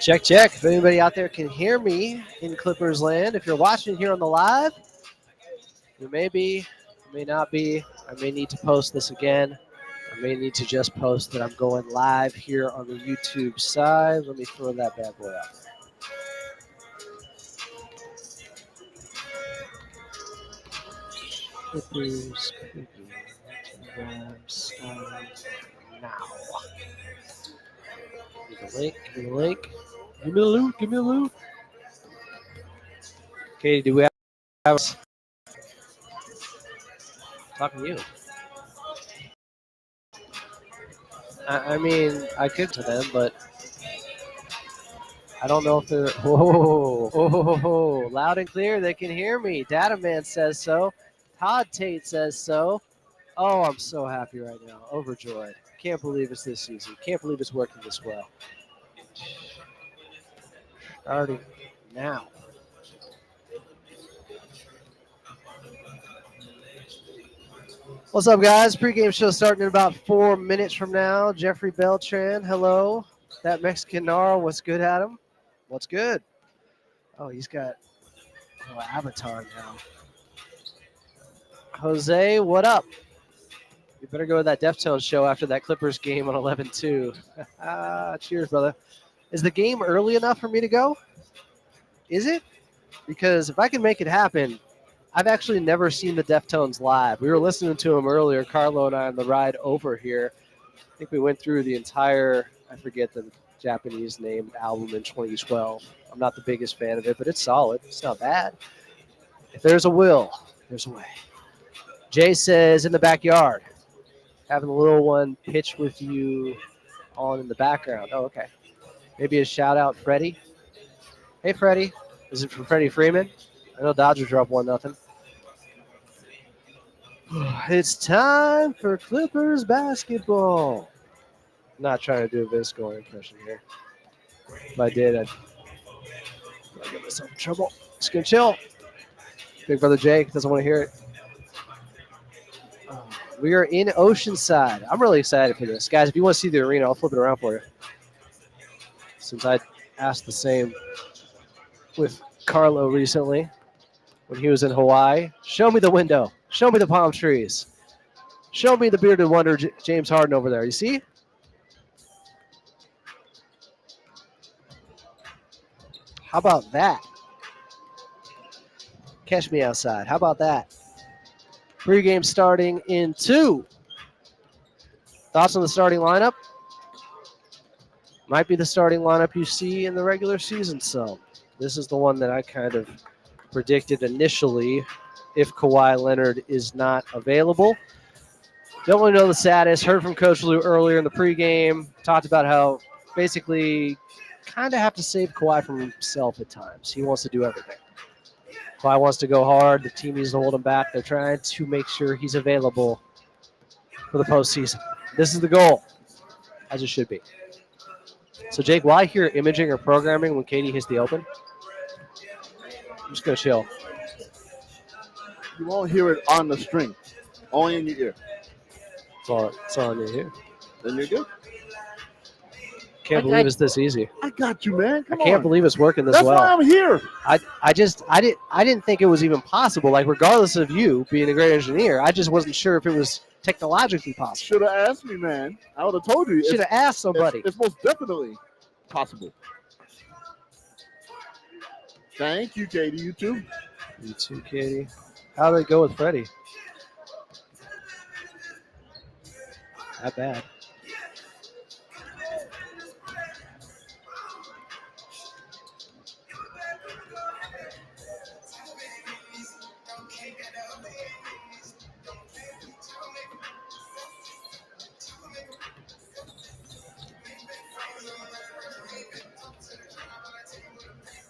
Check, check. If anybody out there can hear me in Clippers land, if you're watching here on the live, you may be, you may not be. I may need to post this again. I may need to just post that I'm going live here on the YouTube side. Let me throw that bad boy out there. Clippers pregame starting now. Give me the link. Give me the link. Give me the loot. Give me the loot. Katie, do we have talking to you? I mean, I could to them, but I don't know if they're. Whoa, loud and clear. They can hear me. Data Man says so. Todd Tate says so. Oh, I'm so happy right now. Overjoyed. Can't believe it's this easy. Can't believe it's working this well. Starting now. What's up, guys? Pregame show starting in about 4 minutes from now. Jeffrey Beltran, hello. That Mexican gnarl, what's good, Adam? What's good? Oh, he's got avatar now. Jose, what up? You better go to that Deftones show after that Clippers game on 11-2. Cheers, brother. Is the game early enough for me to go? Is it? Because if I can make it happen, I've actually never seen the Deftones live. We were listening to them earlier, Carlo and I, on the ride over here. I think we went through the entire, I forget the Japanese named album in 2012. I'm not the biggest fan of it, but it's solid. It's not bad. If there's a will, there's a way. Jay says in the backyard, having a little one pitch with you on in the background. Oh, okay. Maybe a shout out, Freddie. Hey, Freddie. Is it from Freddie Freeman? I know Dodgers are up 1-0. It's time for Clippers basketball. I'm not trying to do a Vince Scoring impression here. If I did, I'd get myself in trouble. Just gonna chill. Big brother Jake doesn't want to hear it. We are in Oceanside. I'm really excited for this. Guys, if you want to see the arena, I'll flip it around for you. Since I asked the same with Carlo recently when he was in Hawaii. Show me the window. Show me the palm trees. Show me the bearded wonder, James Harden over there. You see? How about that? Catch me outside. How about that? Pregame starting in 2. Thoughts on the starting lineup? Might be the starting lineup you see in the regular season. So this is the one that I kind of predicted initially if Kawhi Leonard is not available. Don't really know the status. Heard from Coach Lou earlier in the pregame. Talked about how basically kind of have to save Kawhi from himself at times. He wants to do everything. Kawhi wants to go hard. The team needs to hold him back. They're trying to make sure he's available for the postseason. This is the goal, as it should be. So, Jake, will I hear imaging or programming when Katie hits the open? I'm just going to chill. You won't hear it on the string, only in your ear. It's all in your ear. Then you're good. Can't believe it's this easy. I got you, man. Come I can't on. believe it's working this That's well. why I'm here. I didn't think it was even possible. Like, regardless of you being a great engineer, I just wasn't sure if it was technologically possible. Should have asked me, man. I would have told you. Should have asked somebody. It's most definitely possible. Thank you, Katie. You too. You too, Katie. How did it go with Freddie? Not bad.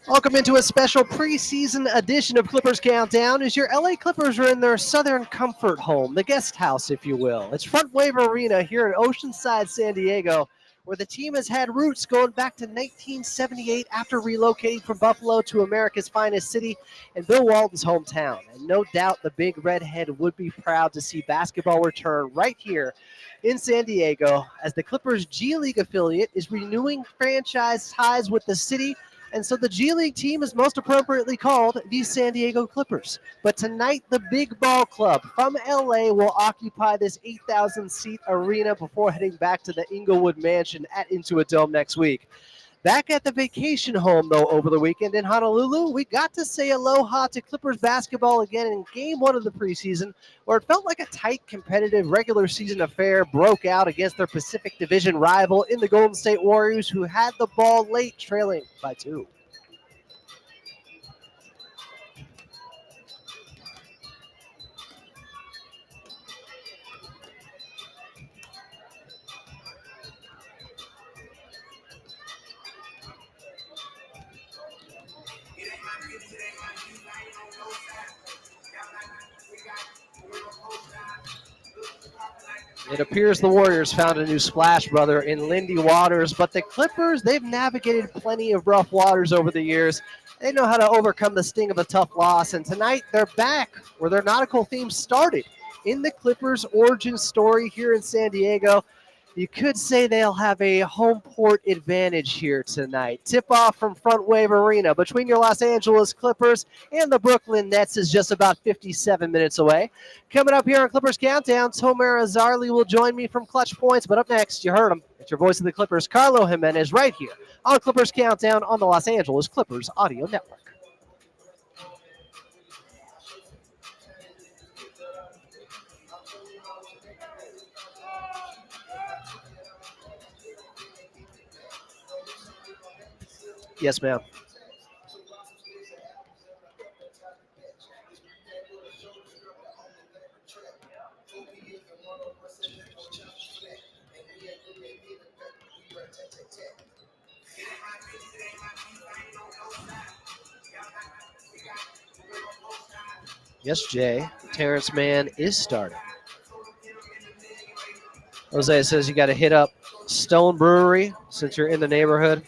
Welcome into a special preseason edition of Clippers Countdown as your LA Clippers are in their southern comfort home, the guest house, if you will. It's Front Wave Arena here in Oceanside, San Diego, where the team has had roots going back to 1978 after relocating from Buffalo to America's finest city and Bill Walton's hometown. And no doubt the Big Redhead would be proud to see basketball return right here in San Diego, as the Clippers G League affiliate is renewing franchise ties with the city. And so the G League team is most appropriately called the San Diego Clippers. But tonight, the Big Ball Club from LA will occupy this 8,000-seat arena before heading back to the Inglewood Mansion at Intuit Dome next week. Back at the vacation home, though, over the weekend in Honolulu, we got to say aloha to Clippers basketball again in Game 1 of the preseason, where it felt like a tight, competitive regular season affair broke out against their Pacific Division rival in the Golden State Warriors, who had the ball late, trailing by 2. It appears the Warriors found a new splash brother in Lindy Waters, but the Clippers, they've navigated plenty of rough waters over the years. They know how to overcome the sting of a tough loss, and tonight they're back where their nautical theme started, in the Clippers' origin story here in San Diego. You could say they'll have a home court advantage here tonight. Tip-off from Front Wave Arena between your Los Angeles Clippers and the Brooklyn Nets is just about 57 minutes away. Coming up here on Clippers Countdown, Tomer Azarli will join me from Clutch Points. But up next, you heard him. It's your voice of the Clippers, Carlo Jimenez, right here on Clippers Countdown on the Los Angeles Clippers Audio Network. Yes, ma'am. Yes, Jay. Terrence Mann is starting. Jose says you got to hit up Stone Brewery since you're in the neighborhood.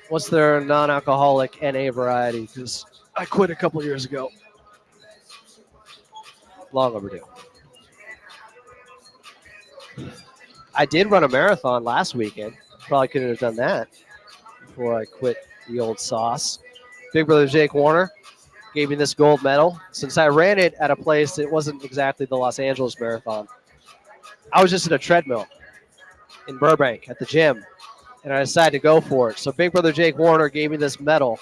What's their non-alcoholic NA variety? Because I quit a couple years ago. Long overdue. I did run a marathon last weekend. Probably couldn't have done that before I quit the old sauce. Big brother Jake Warner gave me this gold medal. Since I ran it at a place that wasn't exactly the Los Angeles Marathon, I was just at a treadmill in Burbank at the gym, and I decided to go for it. So Big brother Jake Warner gave me this medal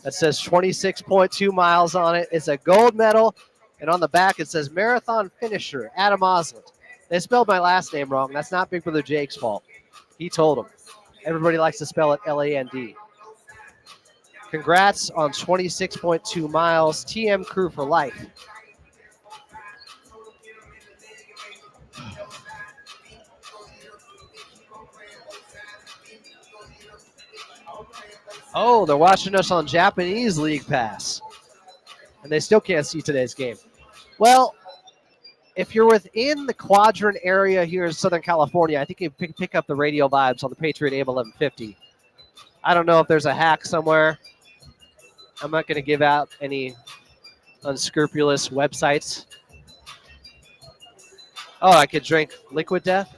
that says 26.2 miles on it. It's a gold medal, and on the back it says marathon finisher, Adam Osland. They spelled my last name wrong. That's not Big brother Jake's fault. He told them. Everybody likes to spell it L-A-N-D. Congrats on 26.2 miles. TM crew for life. Oh, they're watching us on Japanese League Pass. And they still can't see today's game. Well, if you're within the quadrant area here in Southern California, I think you pick up the radio vibes on the Patriot AM 1150. I don't know if there's a hack somewhere. I'm not going to give out any unscrupulous websites. Oh, I could drink Liquid Death?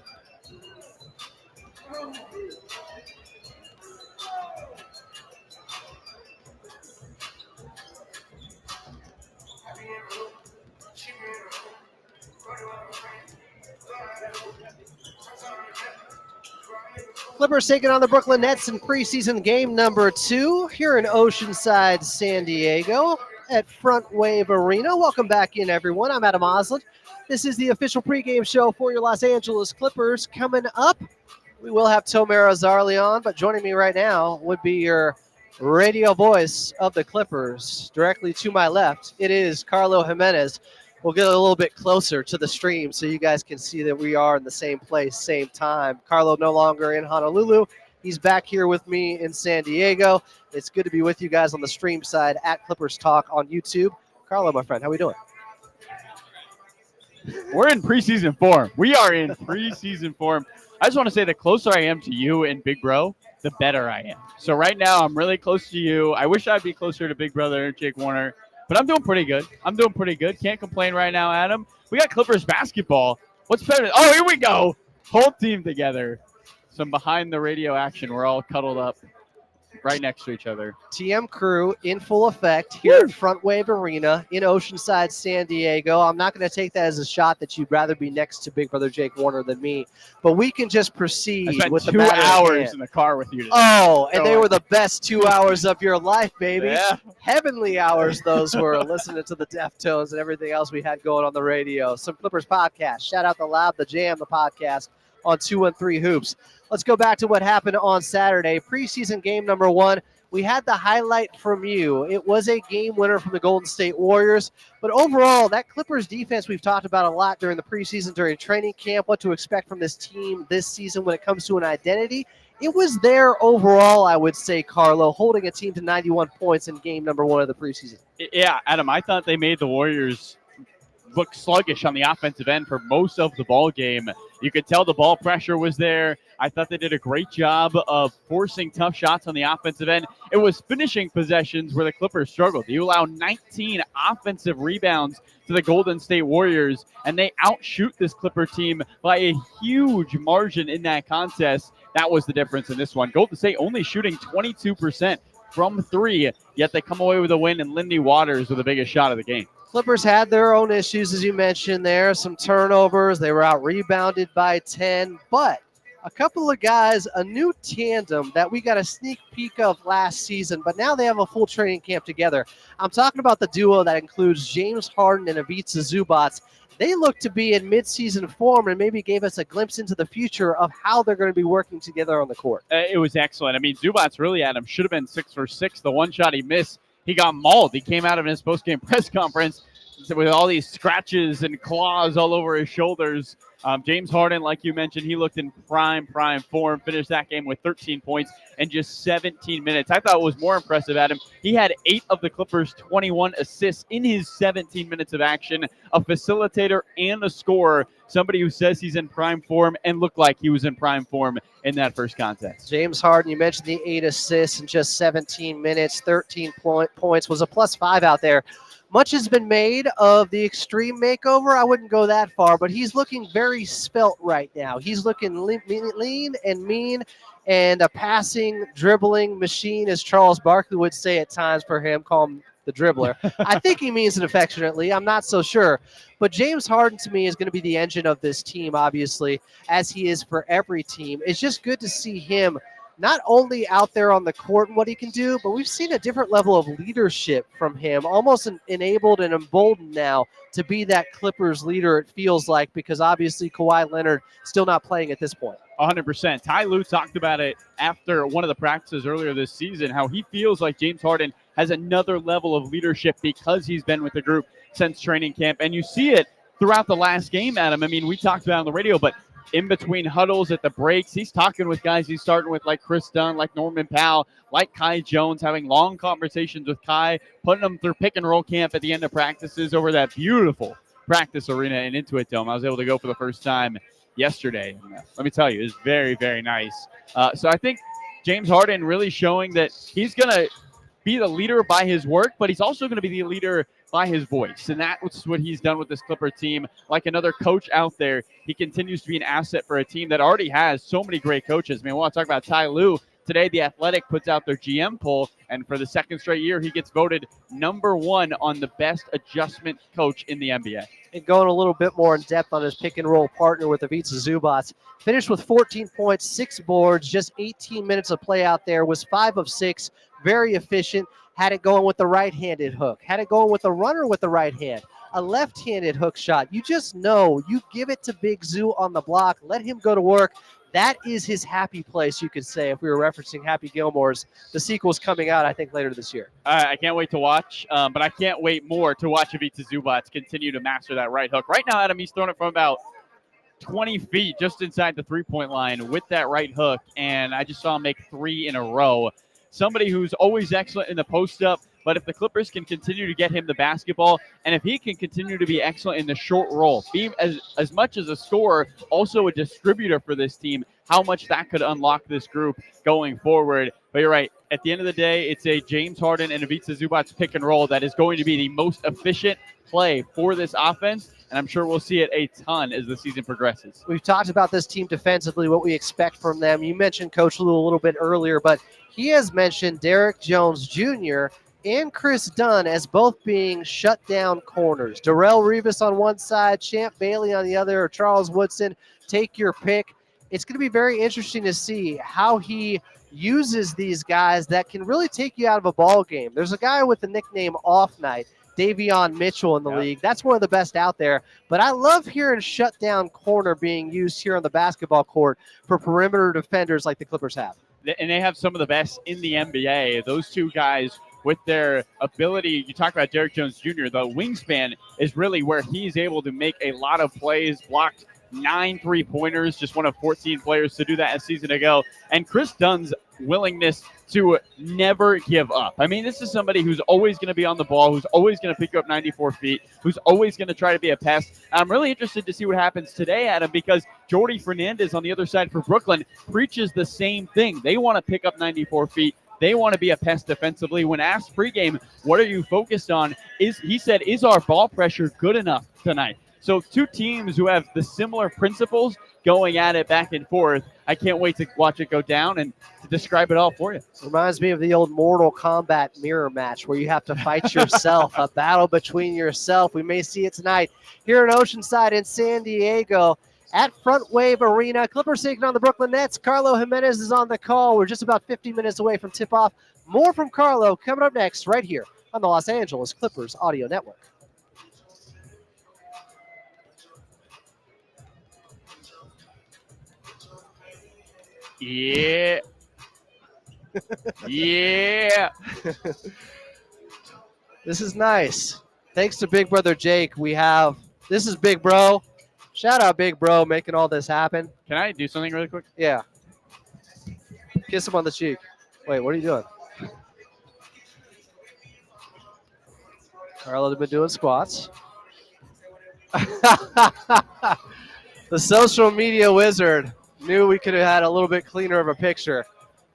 Clippers taking on the Brooklyn Nets in preseason game number 2 here in Oceanside, San Diego at Front Wave Arena. Welcome back in, everyone. I'm Adam Osland. This is the official pregame show for your Los Angeles Clippers. Coming up, we will have Tomer Azarli on, but joining me right now would be your radio voice of the Clippers. Directly to my left, it is Carlo Jimenez. We'll get a little bit closer to the stream so you guys can see that we are in the same place, same time. Carlo no longer in Honolulu. He's back here with me in San Diego. It's good to be with you guys on the stream side at Clippers Talk on YouTube. Carlo, my friend, how we doing? We're in preseason form. We are in preseason form. I just want to say the closer I am to you and Big Bro, the better I am. So right now I'm really close to you. I wish I'd be closer to Big Brother Jake Warner, but I'm doing pretty good. Can't complain right now, Adam. We got Clippers basketball. What's better? Oh, here we go. Whole team together. Some behind the radio action. We're all cuddled up right next to each other. TM crew in full effect here at Front Wave Arena in Oceanside, San Diego. I'm not going to take that as a shot that you'd rather be next to Big Brother Jake Warner than me, but we can just proceed I spent with the 2 matter at hours hand. in the car with you today. Oh, and they were the best 2 hours of your life, baby. Yeah. Heavenly hours those were, listening to the Deftones and everything else we had going on the radio. Some Clippers podcast. Shout out the Loud, the Jam, the podcast on 213 Hoops. Let's go back to what happened on Saturday. Preseason game number 1. We had the highlight from you. It was a game winner from the Golden State Warriors. But overall, that Clippers defense we've talked about a lot during the preseason, during training camp, what to expect from this team this season when it comes to an identity. It was there overall, I would say, Carlo, holding a team to 91 points in game number 1 of the preseason. Yeah, Adam, I thought they made the Warriors look sluggish on the offensive end for most of the ball game. You could tell the ball pressure was there. I thought they did a great job of forcing tough shots on the offensive end. It was finishing possessions where the Clippers struggled. You allow 19 offensive rebounds to the Golden State Warriors, and they outshoot this Clipper team by a huge margin in that contest. That was the difference in this one. Golden State only shooting 22% from 3, yet they come away with a win, and Lindy Waters with the biggest shot of the game. Clippers had their own issues, as you mentioned there, some turnovers. They were out-rebounded by 10, but a couple of guys, a new tandem that we got a sneak peek of last season, but now they have a full training camp together. I'm talking about the duo that includes James Harden and Ivica Zubac. They look to be in midseason form and maybe gave us a glimpse into the future of how they're going to be working together on the court. It was excellent. I mean, Zubac really, Adam, should have been 6 for 6. The one shot he missed, he got mauled. He came out of his post-game press conference with all these scratches and claws all over his shoulders. James Harden, like you mentioned, he looked in prime form, finished that game with 13 points in just 17 minutes. I thought it was more impressive, Adam. He had 8 of the Clippers' 21 assists in his 17 minutes of action, a facilitator and a scorer, somebody who says he's in prime form and looked like he was in prime form in that first contest. James Harden, you mentioned the 8 assists in just 17 minutes, 13 points, was a +5 out there. Much has been made of the extreme makeover. I wouldn't go that far, but he's looking very svelte right now. He's looking lean and mean and a passing, dribbling machine, as Charles Barkley would say at times for him, call him the dribbler. I think he means it affectionately. I'm not so sure. But James Harden, to me, is going to be the engine of this team, obviously, as he is for every team. It's just good to see him not only out there on the court and what he can do, but we've seen a different level of leadership from him, almost enabled and emboldened now to be that Clippers leader, it feels like, because obviously Kawhi Leonard still not playing at this point. 100%. Ty Lue talked about it after one of the practices earlier this season, how he feels like James Harden has another level of leadership because he's been with the group since training camp. And you see it throughout the last game, Adam. I mean, we talked about it on the radio, but in between huddles at the breaks, he's talking with guys he's starting with, like Chris Dunn, like Norman Powell, like Kai Jones, having long conversations with Kai, putting them through pick and roll camp at the end of practices over that beautiful practice arena in Intuit Dome. I was able to go for the first time yesterday. And, let me tell you, it was very, very nice. So I think James Harden really showing that he's going to be the leader by his work, but he's also going to be the leader by his voice. And that's what he's done with this Clipper team. Like another coach out there, he continues to be an asset for a team that already has so many great coaches. I mean, we want to talk about Ty Lue. Today, The Athletic puts out their GM poll, and for the second straight year, he gets voted number 1 on the best adjustment coach in the NBA. And going a little bit more in depth on his pick and roll partner with Ivica Zubac, finished with 14 points, 6 boards, just 18 minutes of play out there, was 5 of 6, very efficient, had it going with the right-handed hook, had it going with a runner with the right hand, a left-handed hook shot. You just know you give it to Big Zoo on the block, let him go to work. That is his happy place, you could say, if we were referencing Happy Gilmore's. The sequel's coming out, I think, later this year. I can't wait to watch, but I can't wait more to watch Ivica Zubac continue to master that right hook. Right now, Adam, he's throwing it from about 20 feet just inside the three-point line with that right hook, and I just saw him make 3 in a row. Somebody who's always excellent in the post-up, But if the Clippers can continue to get him the basketball, and if he can continue to be excellent in the short roll, be as much as a scorer, also a distributor for this team, how much that could unlock this group going forward. But you're right. At the end of the day, it's a James Harden and Ivica Zubac pick and roll that is going to be the most efficient play for this offense, and I'm sure we'll see it a ton as the season progresses. We've talked about this team defensively, what we expect from them. You mentioned Coach Lou a little bit earlier, but he has mentioned Derek Jones Jr. and Chris Dunn as both being shutdown corners. Darrell Revis on one side, Champ Bailey on the other, or Charles Woodson. Take your pick. It's going to be very interesting to see how he uses these guys that can really take you out of a ball game. There's a guy with the nickname Off Night, Davion Mitchell in the league. That's one of the best out there. But I love hearing shutdown corner being used here on the basketball court for perimeter defenders like the Clippers have. And they have some of the best in the NBA. Those two guys with their ability, you talk about Derek Jones Jr., the wingspan is really where he's able to make a lot of plays, blocked 9 3-pointers, just one of 14 players to do that a season ago. And Chris Dunn's willingness to never give up. I mean, this is somebody who's always going to be on the ball, who's always going to pick up 94 feet, who's always going to try to be a pest. I'm really interested to see what happens today, Adam, because Jordy Fernandez on the other side for Brooklyn preaches the same thing. They want to pick up 94 feet. They want to be a pest defensively. When asked pregame, what are you focused on? He said, is our ball pressure good enough tonight? So two teams who have the similar principles going at it back and forth. I can't wait to watch it go down and to describe it all for you. Reminds me of the old Mortal Kombat mirror match where you have to fight yourself, a battle between yourself. We may see it tonight here in Oceanside in San Diego at Front Wave Arena. Clippers taking on the Brooklyn Nets. Carlo Jimenez is on the call. We're just about 50 minutes away from tip-off. More from Carlo coming up next right here on the Los Angeles Clippers Audio Network. Yeah. Yeah. This is nice. Thanks to Big Brother Jake, this is Big Bro. Shout out Big Bro making all this happen. Can I do something really quick? Yeah. Kiss him on the cheek. Wait, what are you doing? Carlo's been doing squats. The social media wizard knew we could have had a little bit cleaner of a picture.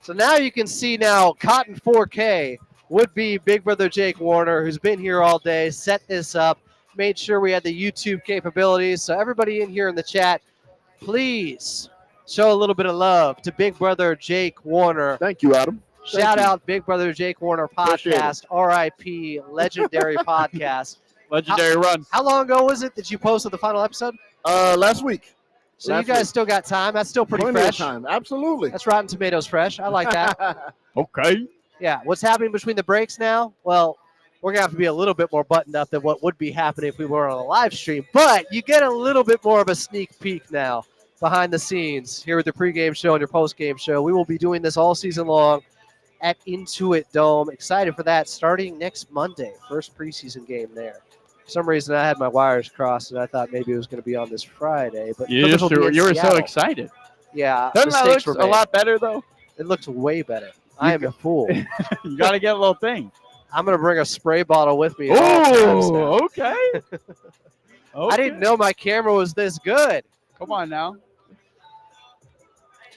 So now you can see now Cotton 4K would be Big Brother Jake Warner, who's been here all day, set this up, made sure we had the YouTube capabilities. So everybody in here in the chat, please show a little bit of love to Big Brother Jake Warner. Thank you, Adam. Shout out Big Brother Jake Warner podcast, RIP, legendary podcast. Legendary run. How long ago was it that you posted the final episode? Last week. So you guys still got time. That's still pretty Plenty of fresh. time. Absolutely. That's Rotten Tomatoes fresh. I like that. Okay. Yeah. What's happening between the breaks now? Well, we're going to have to be a little bit more buttoned up than what would be happening if we were on a live stream. But you get a little bit more of a sneak peek now behind the scenes here with the pregame show and your postgame show. We will be doing this all season long at Intuit Dome. Excited for that starting next Monday. First preseason game there. For some reason, I had my wires crossed, and I thought maybe it was going to be on this Friday. But You were so excited. Yeah. Doesn't that mistakes look were a made. lot better, though? It looks way better. I am a fool. You got to get a little thing. I'm going to bring a spray bottle with me. At all times now. Oh, okay. I didn't know my camera was this good. Come on now.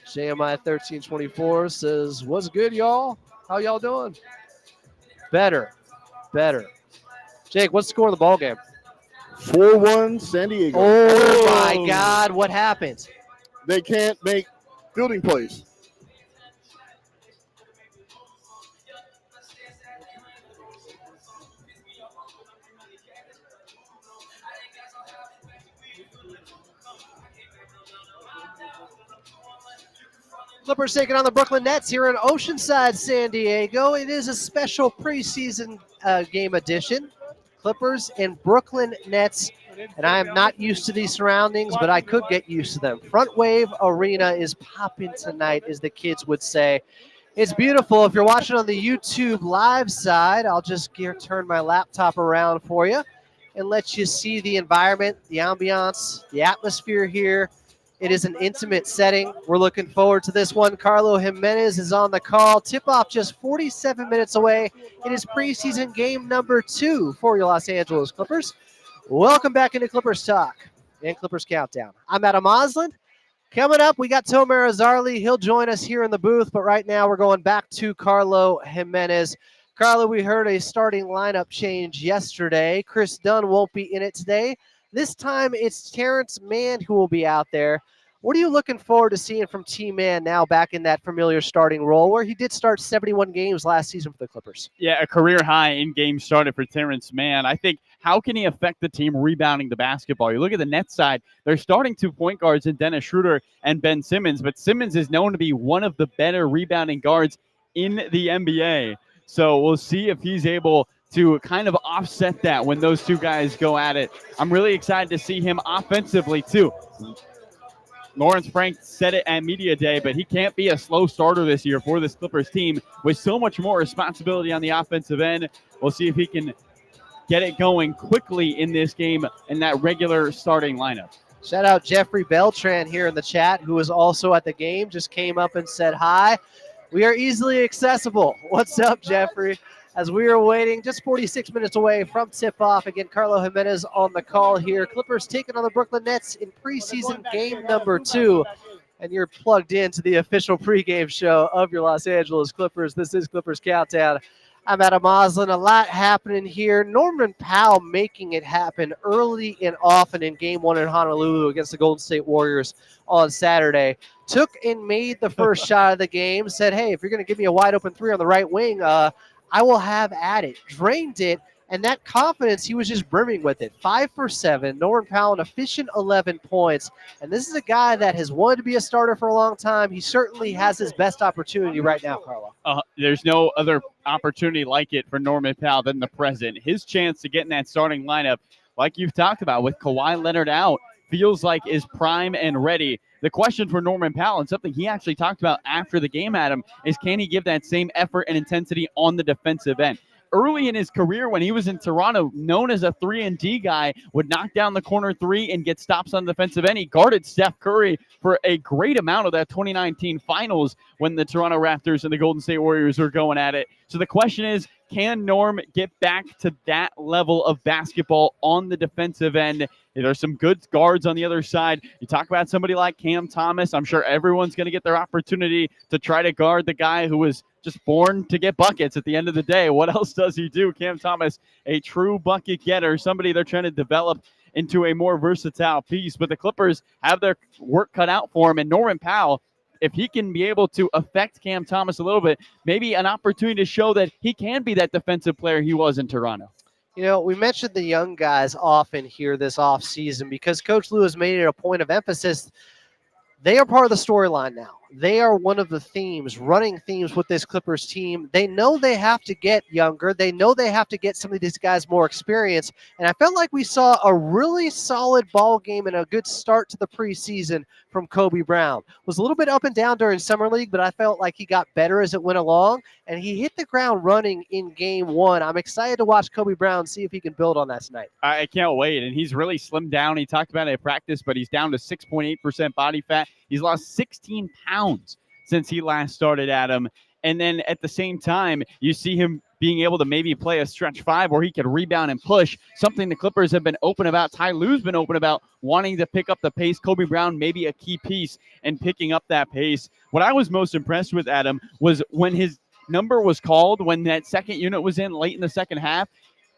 JMI1324 says, what's good, y'all? How y'all doing? Better. Jake, what's the score of the ball game? 4-1 San Diego. Oh, my God. What happened? They can't make fielding plays. Clippers taking on the Brooklyn Nets here in Oceanside, San Diego. It is a special preseason game edition. Clippers and Brooklyn Nets. And I am not used to these surroundings, but I could get used to them. Front Wave Arena is popping tonight, as the kids would say. It's beautiful. If you're watching on the YouTube live side, I'll just turn my laptop around for you and let you see the environment, the ambiance, the atmosphere here. It is an intimate setting. We're looking forward to this one. Carlo Jimenez is on the call. Tip-off just 47 minutes away. It is preseason game number 2 for your Los Angeles Clippers. Welcome back into Clippers Talk and Clippers Countdown. I'm Adam Osland. Coming up, we got Tomer Azarli. He'll join us here in the booth, but right now we're going back to Carlo Jimenez. Carlo, we heard a starting lineup change yesterday. Chris Dunn won't be in it today. This time it's Terrence Mann who will be out there. What are you looking forward to seeing from T-Man now back in that familiar starting role where he did start 71 games last season for the Clippers? Yeah, a career high in games started for Terrence Mann. I think, how can he affect the team rebounding the basketball? You look at the Nets side, they're starting 2 point guards in Dennis Schroeder and Ben Simmons, but Simmons is known to be one of the better rebounding guards in the NBA. So we'll see if he's able to kind of offset that when those two guys go at it. I'm really excited to see him offensively, too. Lawrence Frank said it at Media Day, but he can't be a slow starter this year for this Clippers team with so much more responsibility on the offensive end. We'll see if he can get it going quickly in this game in that regular starting lineup. Shout out Jeffrey Beltran here in the chat, who was also at the game, just came up and said hi. We are easily accessible. What's up, Jeffrey? As we are waiting, just 46 minutes away from tip-off. Again, Carlo Jimenez on the call here. Clippers taking on the Brooklyn Nets in preseason game number 2. And you're plugged into the official pregame show of your Los Angeles Clippers. This is Clippers Countdown. I'm Adam Osland. A lot happening here. Norman Powell making it happen early and often in Game 1 in Honolulu against the Golden State Warriors on Saturday. Took and made the first shot of the game. Said, hey, if you're going to give me a wide-open 3 on the right wing, I will have at it. Drained it, and that confidence, he was just brimming with it. 5 for 7. Norman Powell, an efficient 11 points. And this is a guy that has wanted to be a starter for a long time. He certainly has his best opportunity right now, Carlo. There's no other opportunity like it for Norman Powell than the present. His chance to get in that starting lineup, like you've talked about, with Kawhi Leonard out, feels like is prime and ready. The question for Norman Powell, and something he actually talked about after the game, Adam, is can he give that same effort and intensity on the defensive end? Early in his career when he was in Toronto, known as a 3-and-D guy, would knock down the corner 3 and get stops on the defensive end. He guarded Steph Curry for a great amount of that 2019 finals when the Toronto Raptors and the Golden State Warriors were going at it. So the question is, can Norm get back to that level of basketball on the defensive end? There's some good guards on the other side. You talk about somebody like Cam Thomas. I'm sure everyone's going to get their opportunity to try to guard the guy who was just born to get buckets at the end of the day. What else does he do? Cam Thomas, a true bucket getter, somebody they're trying to develop into a more versatile piece. But the Clippers have their work cut out for him. And Norman Powell, if he can be able to affect Cam Thomas a little bit, maybe an opportunity to show that he can be that defensive player he was in Toronto. You know, we mentioned the young guys often here this offseason because Coach Lue has made it a point of emphasis. They are part of the storyline now. They are one of the themes, running themes with this Clippers team. They know they have to get younger. They know they have to get some of these guys more experience. And I felt like we saw a really solid ball game and a good start to the preseason from Kobe Brown. Was a little bit up and down during Summer League, but I felt like he got better as it went along. And he hit the ground running in Game 1. I'm excited to watch Kobe Brown, see if he can build on that tonight. I can't wait. And he's really slimmed down. He talked about it at practice, but he's down to 6.8% body fat. He's lost 16 pounds since he last started, Adam. And then at the same time, you see him being able to maybe play a stretch 5 where he could rebound and push, something the Clippers have been open about. Ty Lue's been open about wanting to pick up the pace. Kobe Brown maybe a key piece in picking up that pace. What I was most impressed with, Adam, was when his number was called, when that second unit was in late in the second half,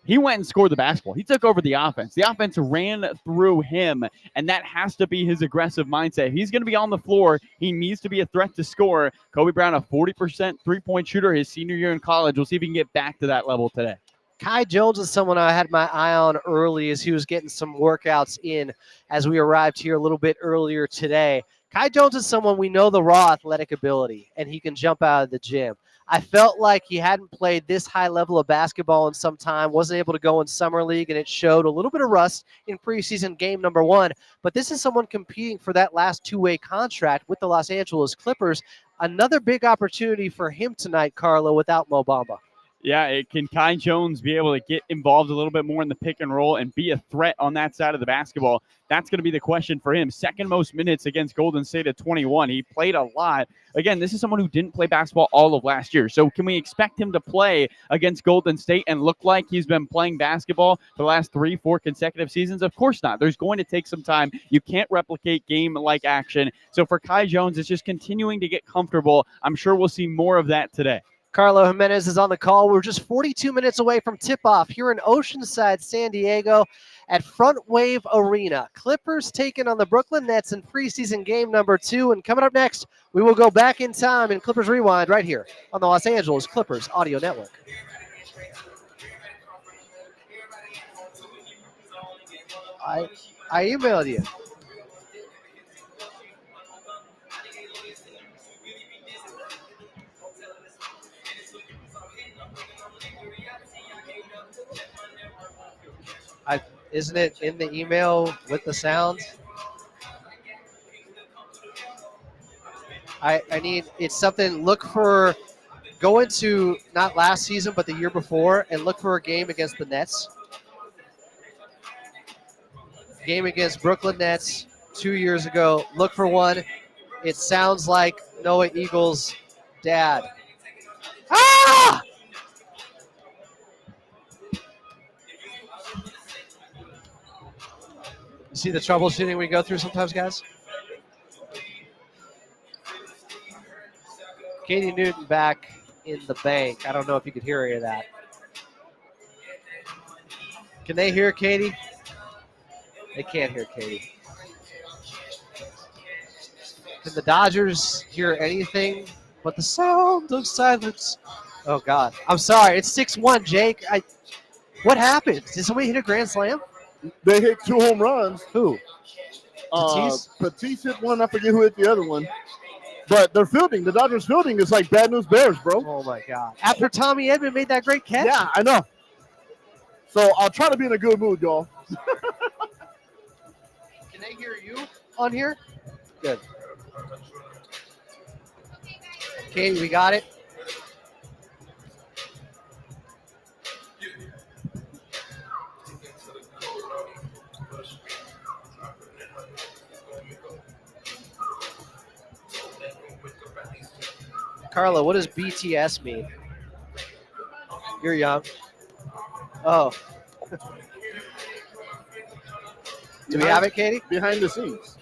he went and scored the basketball. He took over the offense. The offense ran through him, and that has to be his aggressive mindset. If he's going to be on the floor, he needs to be a threat to score. Kobe Brown, a 40% three-point shooter his senior year in college. We'll see if he can get back to that level today. Kai Jones is someone I had my eye on early as he was getting some workouts in as we arrived here a little bit earlier today. Kai Jones is someone we know the raw athletic ability, and he can jump out of the gym. I felt like he hadn't played this high level of basketball in some time, wasn't able to go in Summer League, and it showed a little bit of rust in preseason game number 1. But this is someone competing for that last two-way contract with the Los Angeles Clippers. Another big opportunity for him tonight, Carlo, without Mo Bamba. Yeah, can Kai Jones be able to get involved a little bit more in the pick and roll and be a threat on that side of the basketball? That's going to be the question for him. Second most minutes against Golden State at 21. He played a lot. Again, this is someone who didn't play basketball all of last year. So can we expect him to play against Golden State and look like he's been playing basketball for the last 3-4 consecutive seasons? Of course not. There's going to take some time. You can't replicate game-like action. So for Kai Jones, it's just continuing to get comfortable. I'm sure we'll see more of that today. Carlo Jimenez is on the call. We're just 42 minutes away from tip-off here in Oceanside, San Diego at Front Wave Arena. Clippers taking on the Brooklyn Nets in preseason game number 2. And coming up next, we will go back in time in Clippers Rewind right here on the Los Angeles Clippers Audio Network. I emailed you. Isn't it in the email with the sound? I need, it's something, go into not last season, but the year before, and look for a game against the Nets. Game against Brooklyn Nets 2 years ago. Look for one. It sounds like Noah Eagle's dad. Ah! You see the troubleshooting we go through sometimes, guys? Katie Newton back in the bank. I don't know if you could hear any of that. Can they hear Katie? They can't hear Katie. Can the Dodgers hear anything but the sound of silence? Oh, God. I'm sorry. It's 6-1, Jake. What happened? Did somebody hit a grand slam? They hit 2 home runs. Who? Tatis hit one. I forget who hit the other one. But their fielding, the Dodgers fielding is like bad news bears, bro. Oh, my God. After Tommy Edman made that great catch? Yeah, I know. So I'll try to be in a good mood, y'all. Can they hear you on here? Good. Okay, we got it. Carla, what does BTS mean? You're young. Oh. Do we have it, Katie? Behind the scenes.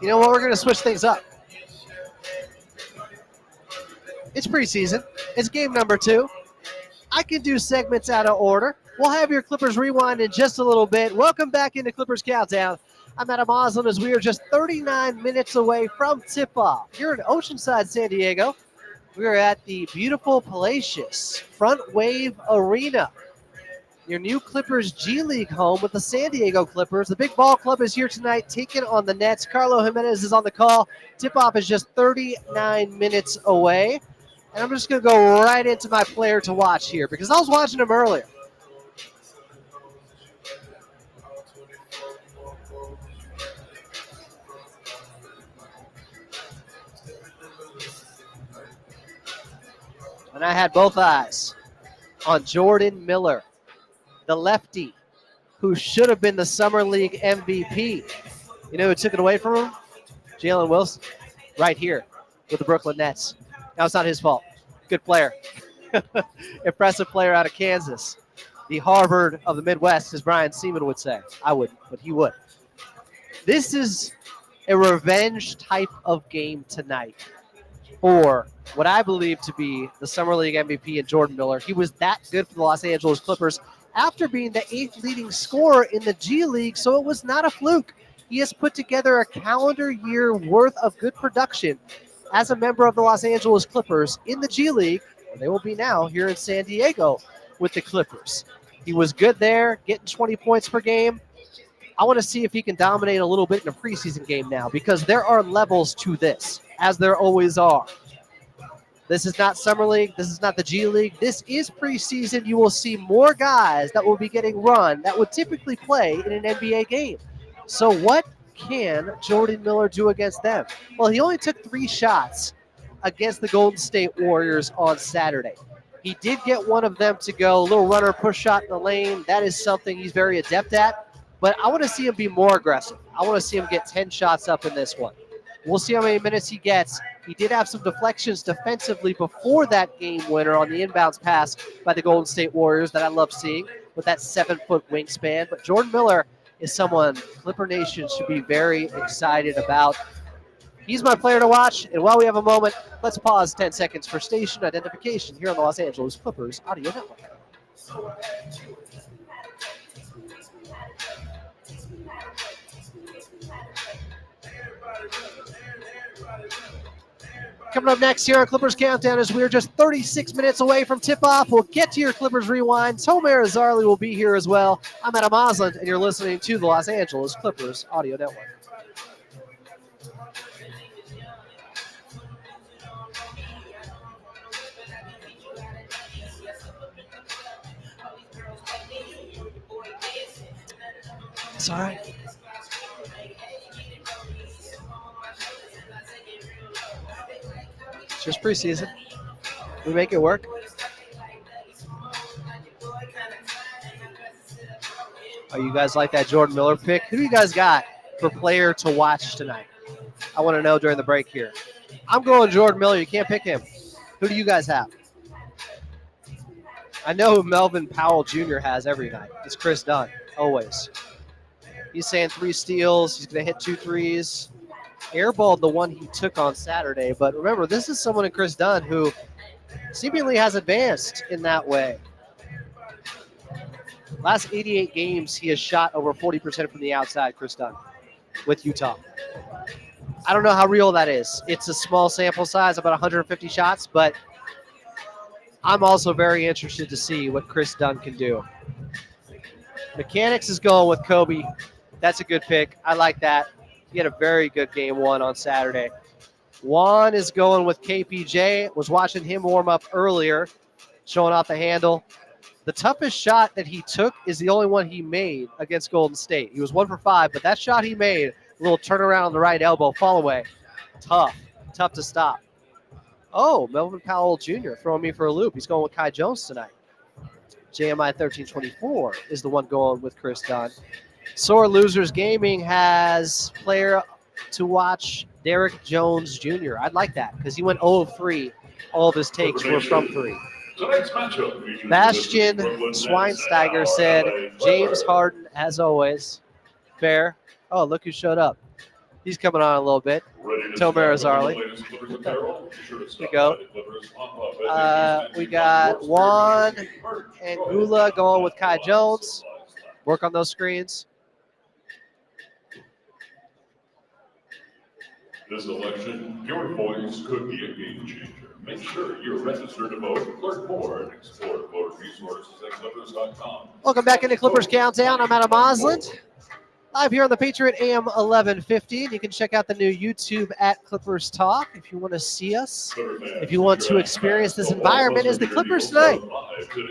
You know what? We're going to switch things up. It's preseason. It's game number 2. I can do segments out of order. We'll have your Clippers Rewind in just a little bit. Welcome back into Clippers Countdown. I'm Adam Oslin as we are just 39 minutes away from tip-off. Here in Oceanside, San Diego, we are at the beautiful, palatial Front Wave Arena. Your new Clippers G League home with the San Diego Clippers. The Big Ball Club is here tonight, taking on the Nets. Carlo Jimenez is on the call. Tip-off is just 39 minutes away. And I'm just going to go right into my player to watch here because I was watching him earlier. And I had both eyes on Jordan Miller, the lefty, who should have been the Summer League MVP. You know who took it away from him? Jalen Wilson, right here with the Brooklyn Nets. Now, it's not his fault. Good player. Impressive player out of Kansas. The Harvard of the Midwest, as Brian Seaman would say. I wouldn't, but he would. This is a revenge type of game tonight for what I believe to be the Summer League MVP in Jordan Miller. He was that good for the Los Angeles Clippers after being the 8th leading scorer in the G League, so it was not a fluke. He has put together a calendar year worth of good production as a member of the Los Angeles Clippers in the G League, where they will be now here in San Diego with the Clippers. He was good there, getting 20 points per game. I want to see if he can dominate a little bit in a preseason game now because there are levels to this, as there always are. This is not Summer League. This is not the G League. This is preseason. You will see more guys that will be getting run that would typically play in an NBA game. So what can Jordan Miller do against them? Well, he only took 3 shots against the Golden State Warriors on Saturday. He did get one of them to go, a little runner push shot in the lane. That is something he's very adept at. But I want to see him be more aggressive. I want to see him get 10 shots up in this one. We'll see how many minutes he gets. He did have some deflections defensively before that game winner on the inbounds pass by the Golden State Warriors that I love seeing with that 7-foot wingspan. But Jordan Miller is someone Clipper Nation should be very excited about. He's my player to watch. And while we have a moment, let's pause 10 seconds for station identification here on the Los Angeles Clippers Audio Network. Coming up next here on Clippers Countdown is we're just 36 minutes away from tip-off. We'll get to your Clippers Rewind. Tomer Azarli will be here as well. I'm Adam Osland, and you're listening to the Los Angeles Clippers Audio Network. It's all right. It's just preseason. We make it work. Oh, you guys like that Jordan Miller pick? Who do you guys got for player to watch tonight? I want to know during the break here. I'm going Jordan Miller. You can't pick him. Who do you guys have? I know who Melvin Powell Jr. has every night. It's Chris Dunn, always. He's saying 3 steals. He's going to hit 2 threes. Airballed the one he took on Saturday. But remember, this is someone in Chris Dunn who seemingly has advanced in that way. Last 88 games, he has shot over 40% from the outside, Chris Dunn, with Utah. I don't know how real that is. It's a small sample size, about 150 shots, but I'm also very interested to see what Chris Dunn can do. Mechanics is going with Kobe. That's a good pick. I like that. He had a very good game 1 on Saturday. Juan is going with KPJ. Was watching him warm up earlier, showing off the handle. The toughest shot that he took is the only one he made against Golden State. He was 1 for 5, but that shot he made, a little turnaround on the right elbow, fall away. Tough to stop. Oh, Melvin Powell Jr. throwing me for a loop. He's going with Kai Jones tonight. JMI 1324 is the one going with Chris Dunn. Sore Losers Gaming has player to watch Derek Jones Jr. I'd like that because he went 0 of 3. All of his takes were from 3. Bastian Schweinsteiger said James Harden, as always. Fair. Oh, look who showed up. He's coming on a little bit. Tomer Azarli. Here we go. We got Juan and Gula going with Kai Jones. Work on those screens. This election, your voice could be a game changer. Make sure you're registered to vote. Learn more and explore voter resources at Clippers.com. Welcome back into Clippers Countdown. I'm Adam Osland. Live here on the Patriot AM 1150. You can check out the new YouTube at Clippers Talk if you want to see us. If you want to experience this environment, as the Clippers tonight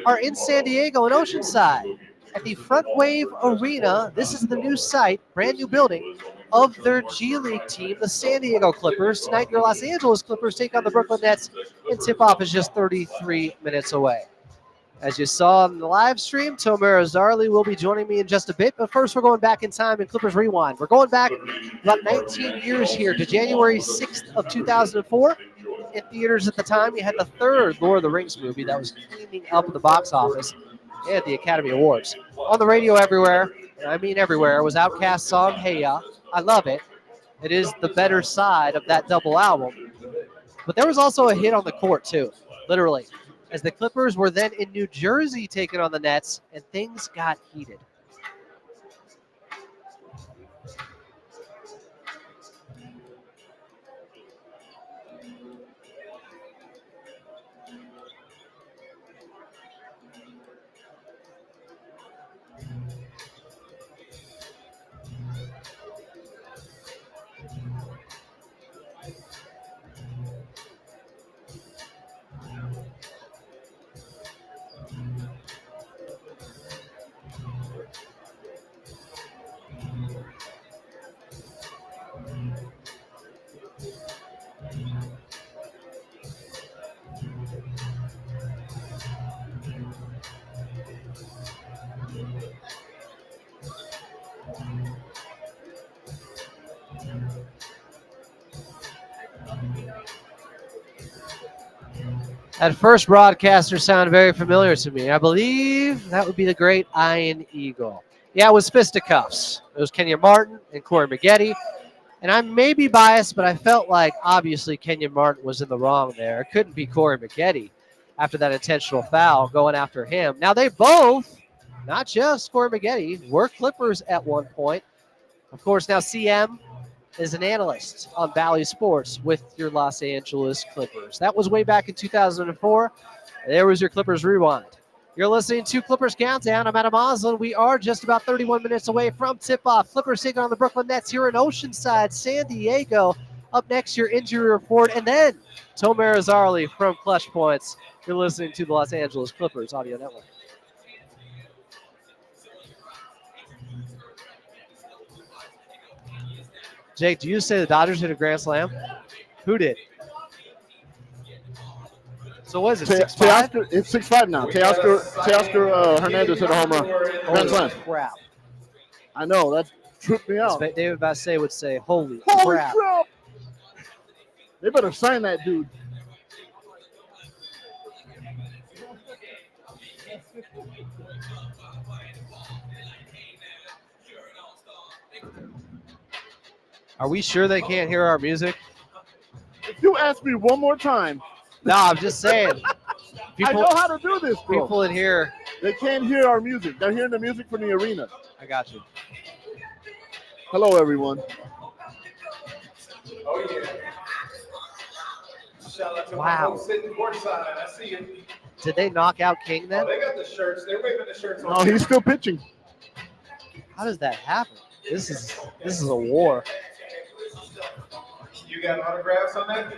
are in San Diego and Oceanside at the Front Wave Arena. This is the new site, brand new building of their G League team, the San Diego Clippers. Tonight, your Los Angeles Clippers take on the Brooklyn Nets, and tip-off is just 33 minutes away. As you saw in the live stream, Tomer Azarli will be joining me in just a bit. But first, we're going back in time in Clippers Rewind. We're going back about 19 years here to January 6th of 2004. In theaters at the time, you had the 3rd Lord of the Rings movie that was cleaning up at the box office and the Academy Awards. On the radio everywhere, and I mean everywhere, was Outkast's song, Hey Ya. I love it. It is the better side of that double album. But there was also a hit on the court, too, literally, as the Clippers were then in New Jersey taking on the Nets, and things got heated. That first broadcaster sounded very familiar to me. I believe that would be the great Iron Eagle. Yeah, it was fisticuffs. It was Kenyon Martin and Corey Maggette. And I may be biased, but I felt like obviously Kenyon Martin was in the wrong there. It couldn't be Corey Maggette after that intentional foul going after him. Now they both, not just Corey Maggette, were Clippers at one point. Of course, now CM is an analyst on Valley Sports with your Los Angeles Clippers. That was way back in 2004. There was your Clippers Rewind. You're listening to Clippers Countdown. I'm Adam Oslin. We are just about 31 minutes away from tip-off. Clippers taking on the Brooklyn Nets here in Oceanside, San Diego. Up next, your injury report, and then Tomer Azarli from Clutch Points. You're listening to the Los Angeles Clippers Audio Network. Jake, do you say the Dodgers hit a grand slam? Who did? So what is it, 6-5? It's 6-5 now. Teoscar Hernandez hit a home run. Grand slam. Crap. I know, that tripped me out. David Bassett would say, holy crap. They better sign that dude. Are we sure they can't hear our music? If you ask me one more time. No, I'm just saying. I know how to do this, bro. People in here. They can't hear our music. They're hearing the music from the arena. I got you. Hello, everyone. Oh, yeah. Shout out to my Wow. folks sitting courtside. I see you. Did they knock out King then? Oh, they got the shirts. They're waving the shirts on. No, he's still pitching. How does that happen? This is a war. You got autographs on that?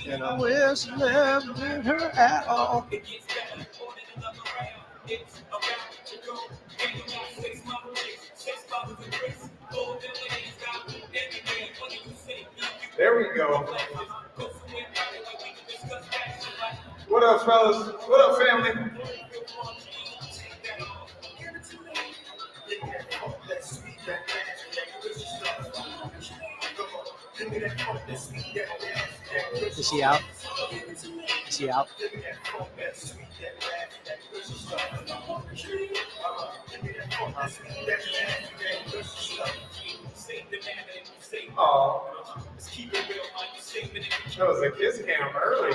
And I wish never met her at all. There we go. What up, fellas? What up, family? Is he out? Is he out? Oh, that was a kiss cam early.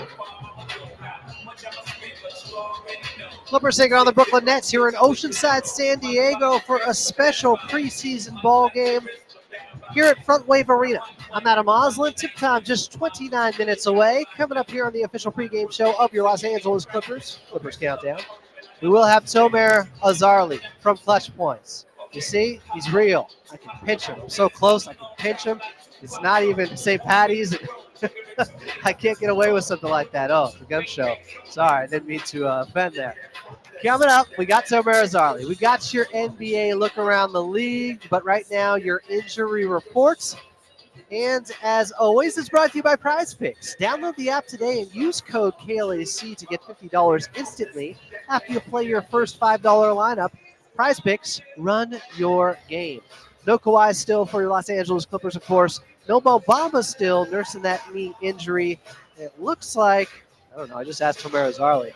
Clippers taking on the Brooklyn Nets here in Oceanside, San Diego for a special preseason ball game here at Front Wave Arena. I'm Adam Oslin. Tip time just 29 minutes away. Coming up here on the official pregame show of your Los Angeles Clippers Countdown. We will have Tomer Azarli from Clutch Points. You see, he's real. I can pinch him. I'm so close, I can pinch him. It's not even St. Patty's. I can't get away with something like that. Oh, the gun show. Sorry, I didn't mean to offend there. Coming up, we got Tomer Azarli. We got your NBA look around the league, but right now your injury reports. And as always, it's brought to you by Prize Picks. Download the app today and use code KLAC to get $50 instantly after you play your first $5 lineup. Prize Picks, run your game. No Kawhi still for your Los Angeles Clippers, of course. No Mo Bamba still nursing that knee injury. It looks like, I don't know, I just asked Tomer Azarli.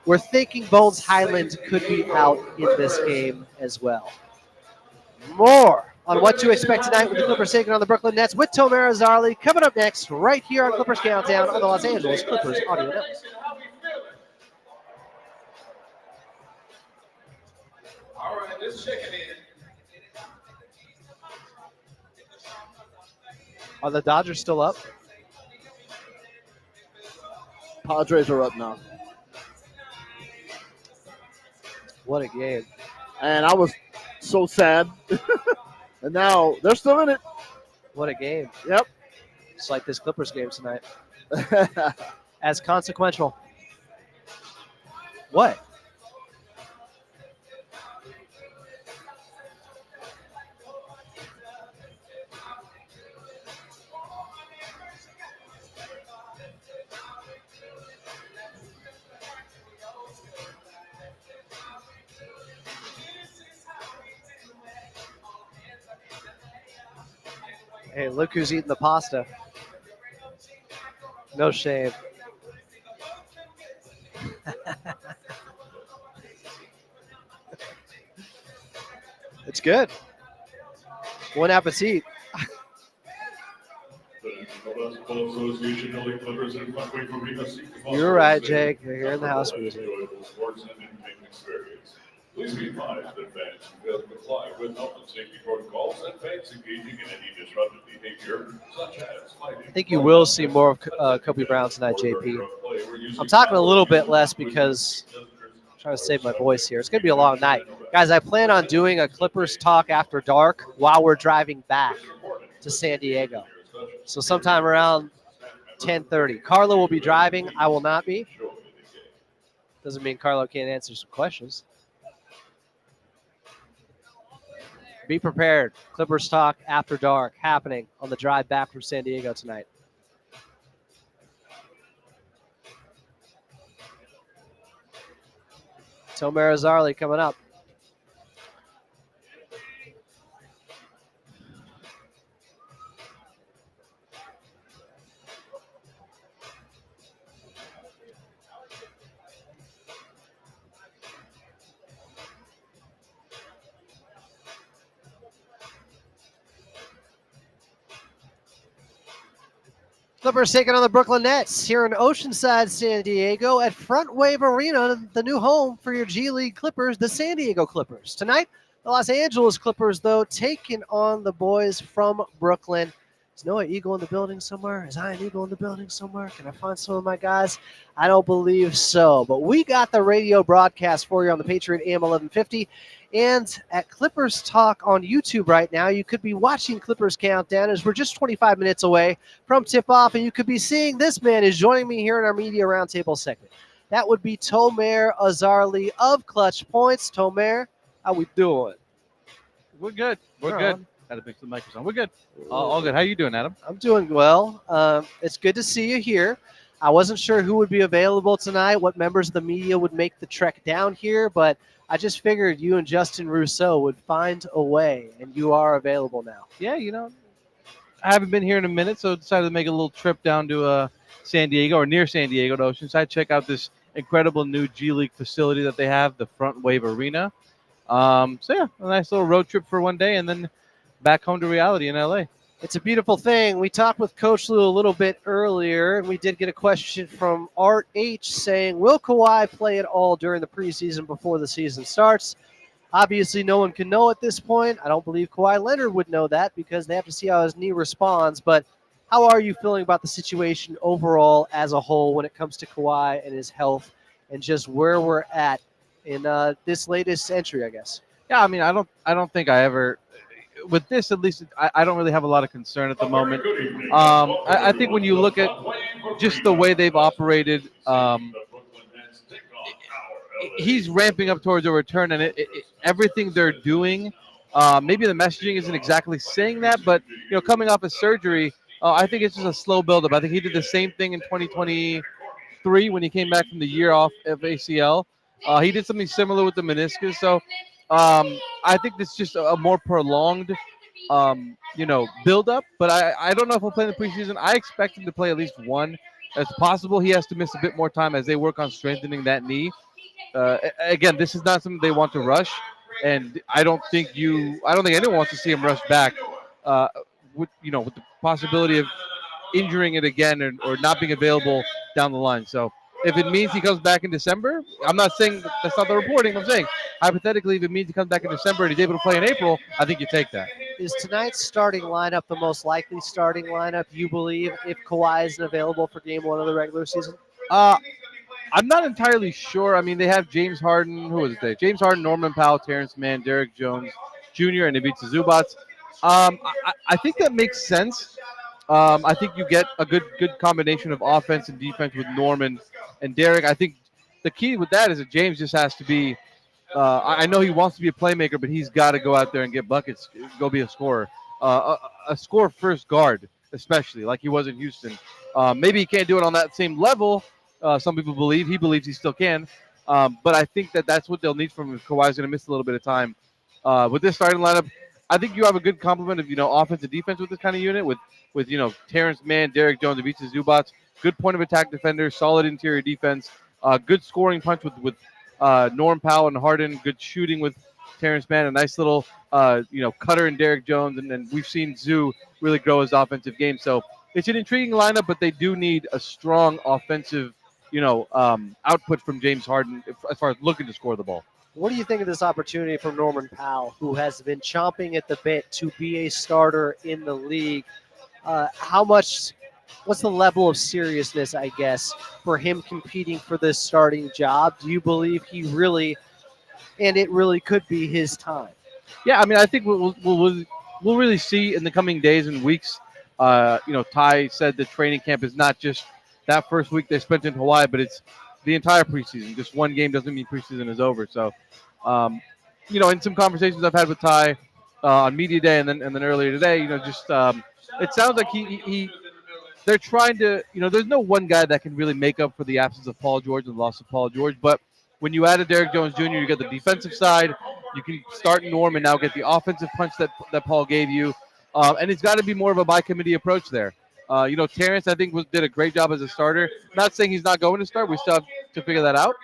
We're thinking Bones Highland could be out in this game as well. More on what to expect tonight with the Clippers taking on the Brooklyn Nets with Tomer Azarli coming up next right here on Clippers Countdown on the Los Angeles Clippers Audio Network. All right, just checking in. Are the Dodgers still up? Padres are up now. What a game. And I was so sad. And now they're still in it. What a game. Yep. It's like this Clippers game tonight. As consequential. What? Hey, look who's eating the pasta. No shame. It's good. Bon appetit. You're right, Jake. You're here in the house music. Please be advised that fans who fail to comply with health and safety protocols and fans engaging in any disruptive behavior, such as fighting. I think you will see more of Kobe Brown tonight, JP. I'm talking a little bit less because I'm trying to save my voice here. It's going to be a long night. Guys, I plan on doing a Clippers talk after dark while we're driving back to San Diego. So sometime around 10:30. Carlo will be driving. I will not be. Doesn't mean Carlo can't answer some questions. Be prepared. Clippers talk after dark happening on the drive back from San Diego tonight. Tomer Azarli coming up. Clippers taking on the Brooklyn Nets here in Oceanside, San Diego at Front Wave Arena, the new home for your G League Clippers, the San Diego Clippers. Tonight, the Los Angeles Clippers, though, taking on the boys from Brooklyn. Is Noah Eagle in the building somewhere? Is Ian Eagle in the building somewhere? Can I find some of my guys? I don't believe so. But we got the radio broadcast for you on the Patriot AM 1150. And at Clippers Talk on YouTube right now, you could be watching Clippers Countdown as we're just 25 minutes away from tip-off, and you could be seeing this man is joining me here in our Media Roundtable segment. That would be Tomer Azarli of Clutch Points. Tomer, how we doing? We're good. We're good. Got to fix the microphone. We're good. All good. How you doing, Adam? I'm doing well. It's good to see you here. I wasn't sure who would be available tonight, what members of the media would make the trek down here, but I just figured you and Justin Rousseau would find a way, and you are available now. Yeah, I haven't been here in a minute, so decided to make a little trip down to San Diego or near San Diego to Oceanside. Check out this incredible new G League facility that they have, the Front Wave Arena. A nice little road trip for one day, and then back home to reality in LA. It's a beautiful thing. We talked with Coach Lou a little bit earlier, and we did get a question from Art H saying, will Kawhi play at all during the preseason before the season starts? Obviously, no one can know at this point. I don't believe Kawhi Leonard would know that because they have to see how his knee responds. But how are you feeling about the situation overall as a whole when it comes to Kawhi and his health and just where we're at in this latest entry, I guess? Yeah, I mean, I don't think I ever – with this, at least, I don't really have a lot of concern at the moment. I think when you look at just the way they've operated, he's ramping up towards a return, and everything they're doing, maybe the messaging isn't exactly saying that, but coming off of surgery, I think it's just a slow buildup. I think he did the same thing in 2023 when he came back from the year off of ACL. He did something similar with the meniscus, so. I think it's just a more prolonged, build-up. But I don't know if he'll play in the preseason. I expect him to play at least one. It's possible he has to miss a bit more time as they work on strengthening that knee. Again, this is not something they want to rush, and I don't think anyone wants to see him rush back. With the possibility of injuring it again or not being available down the line. So. If it means he comes back in December, I'm not saying that's not the reporting. I'm saying hypothetically, if it means he comes back in December and he's able to play in April, I think you take that. Is tonight's starting lineup the most likely starting lineup, you believe, if Kawhi isn't available for game one of the regular season? I'm not entirely sure. I mean, they have James Harden. Who is it? James Harden, Norman Powell, Terrence Mann, Derek Jones Jr., and Ivica Zubac. I think that makes sense. I think you get a good combination of offense and defense with Norman and Derek. I think the key with that is that James just has to be I know he wants to be a playmaker, but he's got to go out there and get buckets, go be a scorer. A score-first guard, especially, like he was in Houston. Maybe he can't do it on that same level. Some people believe. He believes he still can. But I think that's what they'll need from him if Kawhi's going to miss a little bit of time. With this starting lineup, I think you have a good complement of offense and defense with this kind of unit with Terrence Mann, Derek Jones, Ivica Zubats, good point of attack defenders, solid interior defense, good scoring punch with Norm Powell and Harden, good shooting with Terrence Mann, a nice little cutter and Derek Jones, and then we've seen Zoo really grow his offensive game. So it's an intriguing lineup, but they do need a strong offensive output from James Harden as far as looking to score the ball. What do you think of this opportunity from Norman Powell, who has been chomping at the bit to be a starter in the league? What's the level of seriousness, I guess, for him competing for this starting job? Do you believe it really could be his time? Yeah, I mean, I think we'll really see in the coming days and weeks. Ty said the training camp is not just that first week they spent in Hawaii, but it's the entire preseason. Just one game doesn't mean preseason is over. So, in some conversations I've had with Ty on media day and then earlier today, it sounds like they're trying to, there's no one guy that can really make up for the absence of Paul George and the loss of Paul George. But when you added Derek Jones Jr., you get the defensive side. You can start Norm and now get the offensive punch that Paul gave you. And it's got to be more of a by-committee approach there. Terrence, I think, did a great job as a starter. Not saying he's not going to start. We still have to figure that out.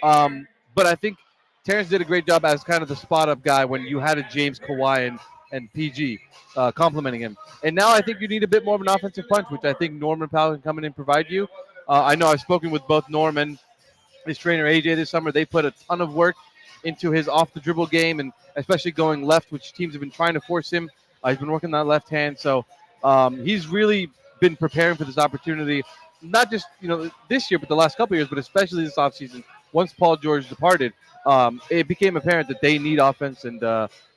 But I think Terrence did a great job as kind of the spot-up guy when you had a James, Kawhi, and PG complimenting him. And now I think you need a bit more of an offensive punch, which I think Norman Powell can come in and provide you. I know I've spoken with both Norm and his trainer, AJ, this summer. They put a ton of work into his off-the-dribble game, and especially going left, which teams have been trying to force him. He's been working that left hand. So he's really been preparing for this opportunity, not just this year, but the last couple of years, but especially this offseason. Once Paul George departed, it became apparent that they need offense, and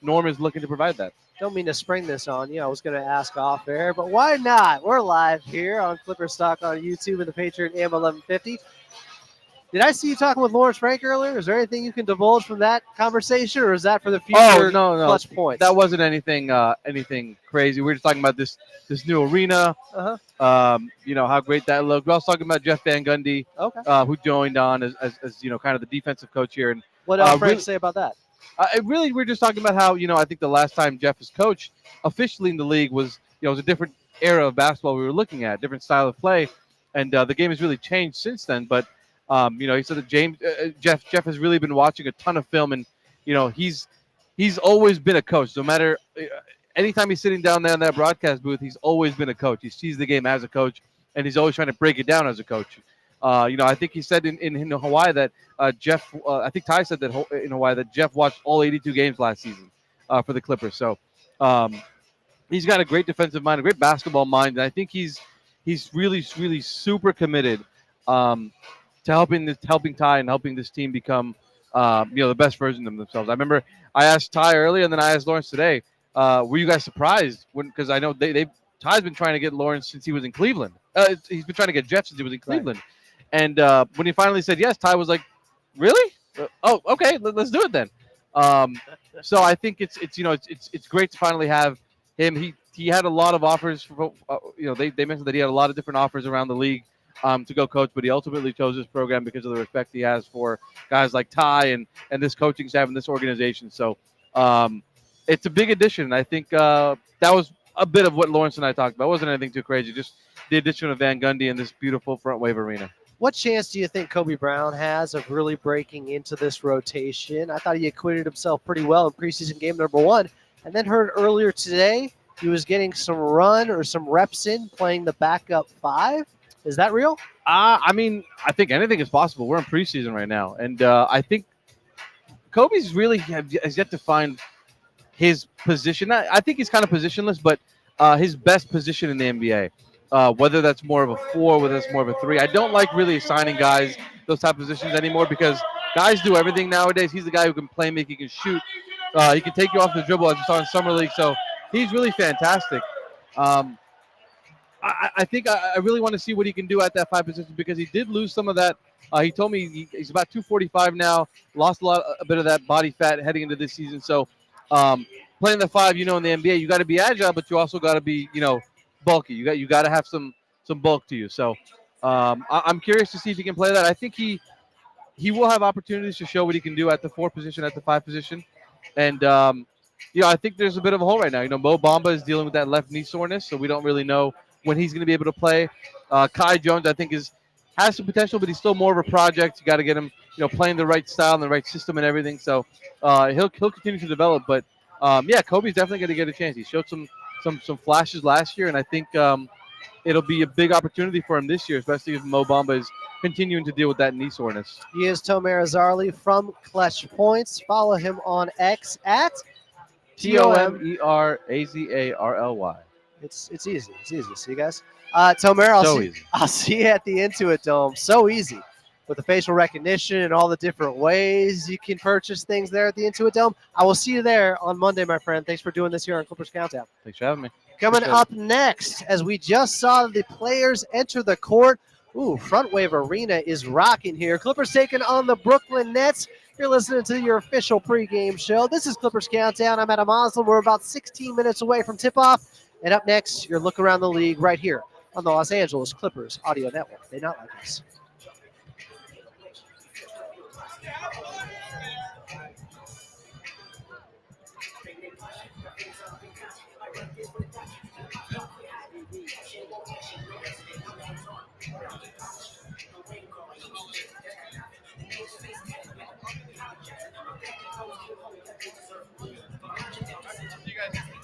Norm is looking to provide that. Don't mean to spring this on you. I was going to ask off air, but why not? We're live here on Clippers Talk on YouTube and the Patriot AM 1150. Did I see you talking with Lawrence Frank earlier? Is there anything you can divulge from that conversation, or is that for the future? Oh, no. Clutch points? That wasn't anything crazy. We were just talking about this new arena. How great that looked. We were also talking about Jeff Van Gundy, who joined on as kind of the defensive coach here. And what did Frank say about that? We're just talking about how I think the last time Jeff was coached officially in the league was it was a different era of basketball we were looking at, different style of play, and the game has really changed since then. But he said that Jeff has really been watching a ton of film, and he's always been a coach. No matter anytime he's sitting down there in that broadcast booth, he's always been a coach. He sees the game as a coach, and he's always trying to break it down as a coach. I think he said in Hawaii that Jeff. I think Ty said that in Hawaii that Jeff watched all 82 games last season for the Clippers. So he's got a great defensive mind, a great basketball mind, and I think he's really super committed to helping Ty and helping this team become the best version of themselves. I remember I asked Ty earlier, and then I asked Lawrence today. Were you guys surprised because I know Ty's been trying to get Lawrence since he was in Cleveland. He's been trying to get Jeff since he was in Cleveland. Right. And when he finally said yes, Ty was like, "Really? Oh, okay, let's do it then." So I think it's great to finally have him. He had a lot of offers. They mentioned that he had a lot of different offers around the league to go coach, but he ultimately chose this program because of the respect he has for guys like Ty and this coaching staff and this organization. So it's a big addition. I think that was a bit of what Lawrence and I talked about. It wasn't anything too crazy, just the addition of Van Gundy in this beautiful front wave arena. What chance do you think Kobe Brown has of really breaking into this rotation? I thought he acquitted himself pretty well in preseason game number 1, and then heard earlier today he was getting some run or some reps in playing the backup 5. Is that real? I think anything is possible. We're in preseason right now, and I think Kobe's really has yet to find his position. I think he's kind of positionless, but his best position in the NBA. Whether that's more of a 4, whether that's more of a 3. I don't like really assigning guys those type of positions anymore because guys do everything nowadays. He's the guy who can play make, he can shoot. He can take you off the dribble as you saw in Summer League. So he's really fantastic. I think I really want to see what he can do at that 5 position because he did lose some of that. He told me he's about 245 now, lost a bit of that body fat heading into this season. So playing the 5, in the NBA, you got to be agile, but you also got to be, bulky. You got to have some bulk to you. So I'm curious to see if he can play that. I think he will have opportunities to show what he can do at the 4 position, at the 5 position, and I think there's a bit of a hole right now. Mo Bamba is dealing with that left knee soreness, so we don't really know when he's going to be able to play. Kai Jones, I think, has some potential, but he's still more of a project. You got to get him, playing the right style and the right system and everything. So he'll continue to develop. But Kobe's definitely going to get a chance. He showed some flashes last year, and I think it'll be a big opportunity for him this year, especially if Mo Bamba is continuing to deal with that knee soreness. He is Tomer Azarli from Clutch Points. Follow him on X at TOMERAZARLY. It's easy. It's easy. See you guys. Tomer, Easy. I'll see you at the Intuit Dome. So easy. With the facial recognition and all the different ways you can purchase things there at the Intuit Dome. I will see you there on Monday, my friend. Thanks for doing this here on Clippers Countdown. Thanks for having me. Coming up next, as we just saw the players enter the court. Front Wave Arena is rocking here. Clippers taking on the Brooklyn Nets. You're listening to your official pregame show. This is Clippers Countdown. I'm Adam Moslem. We're about 16 minutes away from tip-off. And up next, your look around the league right here on the Los Angeles Clippers Audio Network. They not like us.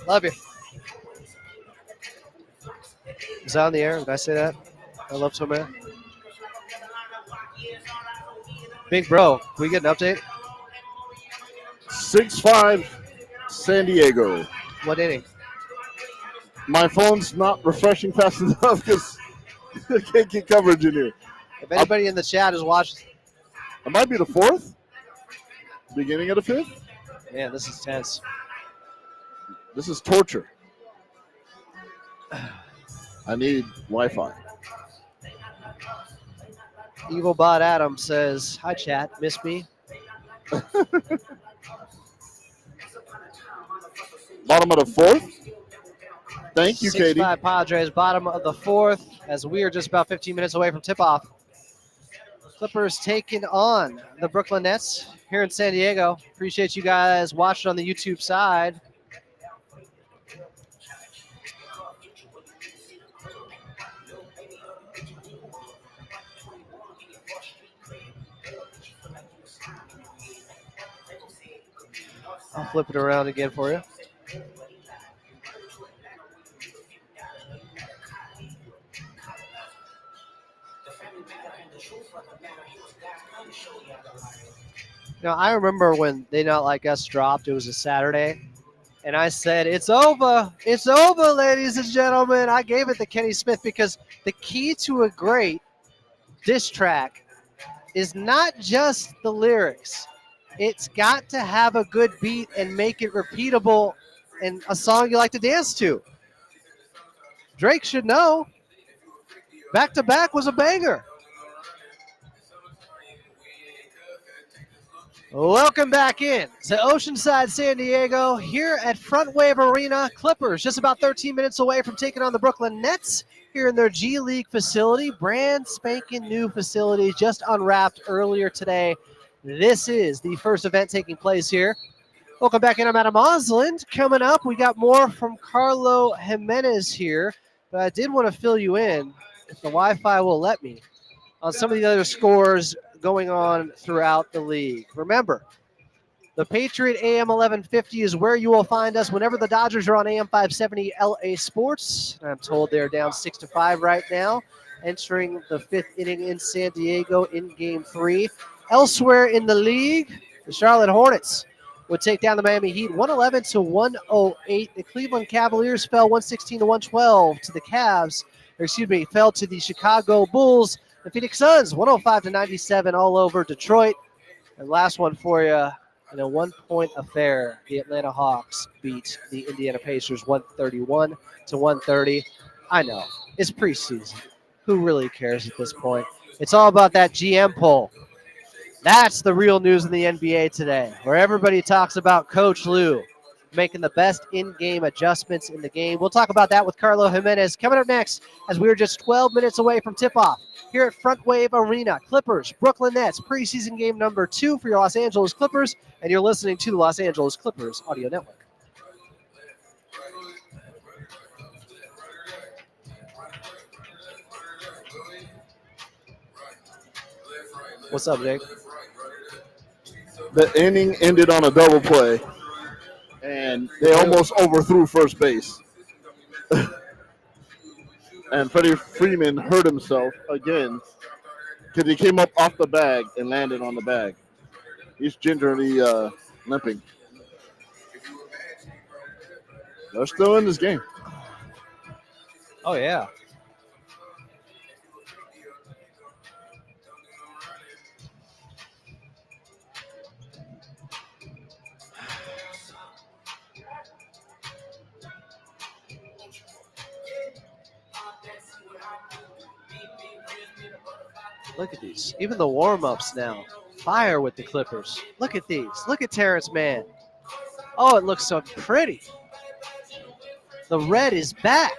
Love you. Is that on the air? Did I say that? I love Tomer. Big bro, can we get an update? 6-5 San Diego. What inning? My phone's not refreshing fast enough because I can't get coverage in here. If anybody in the chat is watching. It might be the 4th. Beginning of the 5th. Man, this is tense. This is torture. I need Wi-Fi. Evil Bot Adam says, hi, chat. Miss me? Bottom of the 4th. Thank you, Katie. 6-5 Padres, bottom of the 4th, as we are just about 15 minutes away from tip-off. Clippers taking on the Brooklyn Nets here in San Diego. Appreciate you guys watching on the YouTube side. I'll flip it around again for you. Now, I remember when They Not Like Us dropped, it was a Saturday, and I said, it's over. It's over, ladies and gentlemen. I gave it to Kenny Smith because the key to a great diss track is not just the lyrics. It's got to have a good beat and make it repeatable and a song you like to dance to. Drake should know. Back to Back was a banger. Welcome back in to Oceanside, San Diego, here at Front Wave Arena. Clippers just about 13 minutes away from taking on the Brooklyn Nets here in their G League facility. Brand spanking new facility, just unwrapped earlier today. This is the first event taking place here. Welcome back in. I'm Adam Osland. Coming up, we got more from Carlo Jimenez here, but I did want to fill you in, if the Wi-Fi will let me, on some of the other scores going on throughout the league. Remember, the Patriot AM 1150 is where you will find us whenever the Dodgers are on AM 570 LA Sports. I'm told they're down 6-5 right now, entering the 5th inning in San Diego in Game 3. Elsewhere in the league, the Charlotte Hornets would take down the Miami Heat 111-108. The Cleveland Cavaliers fell 116-112 to the Cavs. Fell to the Chicago Bulls. The Phoenix Suns 105-97 all over Detroit. And last one for you, in a one-point affair, the Atlanta Hawks beat the Indiana Pacers 131-130. I know, it's preseason. Who really cares at this point? It's all about that GM poll. That's the real news in the NBA today, where everybody talks about Coach Lue making the best in-game adjustments in the game. We'll talk about that with Carlo Jimenez coming up next, as we're just 12 minutes away from tip-off here at Front Wave Arena. Clippers, Brooklyn Nets, preseason game number 2 for your Los Angeles Clippers, and you're listening to the Los Angeles Clippers Audio Network. What's up, Jake? The inning ended on a double play, and they almost overthrew first base. And Freddie Freeman hurt himself again because he came up off the bag and landed on the bag. He's gingerly limping. They're still in this game. Oh, yeah. Look at these. Even the warm-ups now. Fire with the Clippers. Look at these. Look at Terrence Mann. Oh, it looks so pretty. The red is back.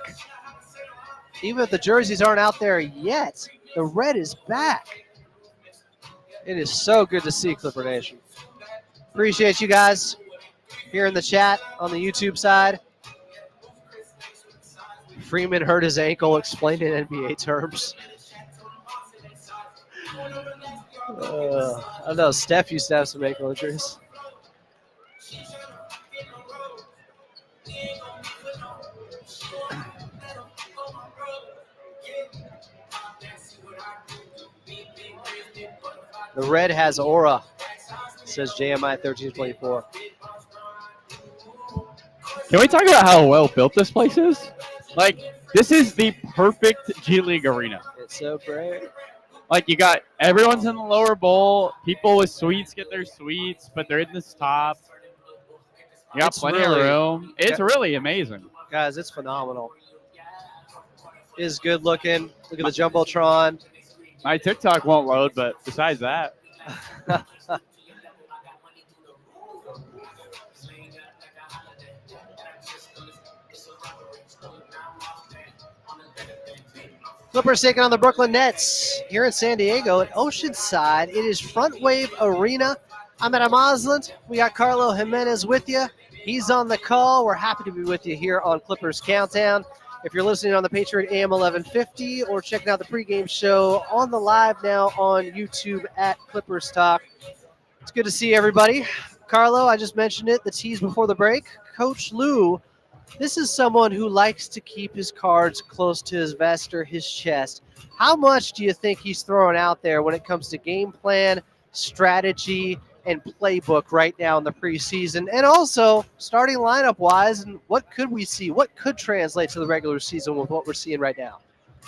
Even if the jerseys aren't out there yet, the red is back. It is so good to see, Clipper Nation. Appreciate you guys here in the chat on the YouTube side. Freeman hurt his ankle, explained in NBA terms. I know Steph used to have some ankle injuries. The red has aura, says JMI 1324. Can we talk about how well built this place is? Like, this is the perfect G League arena. It's so great. Like, you got everyone's in the lower bowl. People with suites get their suites, but they're in this top. You got plenty of room. It's really amazing. Guys, it's phenomenal. It is good looking. Look at the Jumbotron. My TikTok won't load, but besides that. Clippers taking on the Brooklyn Nets here in San Diego at Oceanside. It is Front Wave Arena. I'm at Amazland. We got Carlo Jimenez with you. He's on the call. We're happy to be with you here on Clippers Countdown. If you're listening on the Patriot AM 1150 or checking out the pregame show on the live now on YouTube at Clippers Talk, it's good to see everybody. Carlo, I just mentioned it, the tease before the break. Coach Lou, this is someone who likes to keep his cards close to his vest or his chest. How much do you think he's throwing out there when it comes to game plan, strategy, and playbook right now in the preseason? And also, starting lineup-wise, and what could we see? What could translate to the regular season with what we're seeing right now?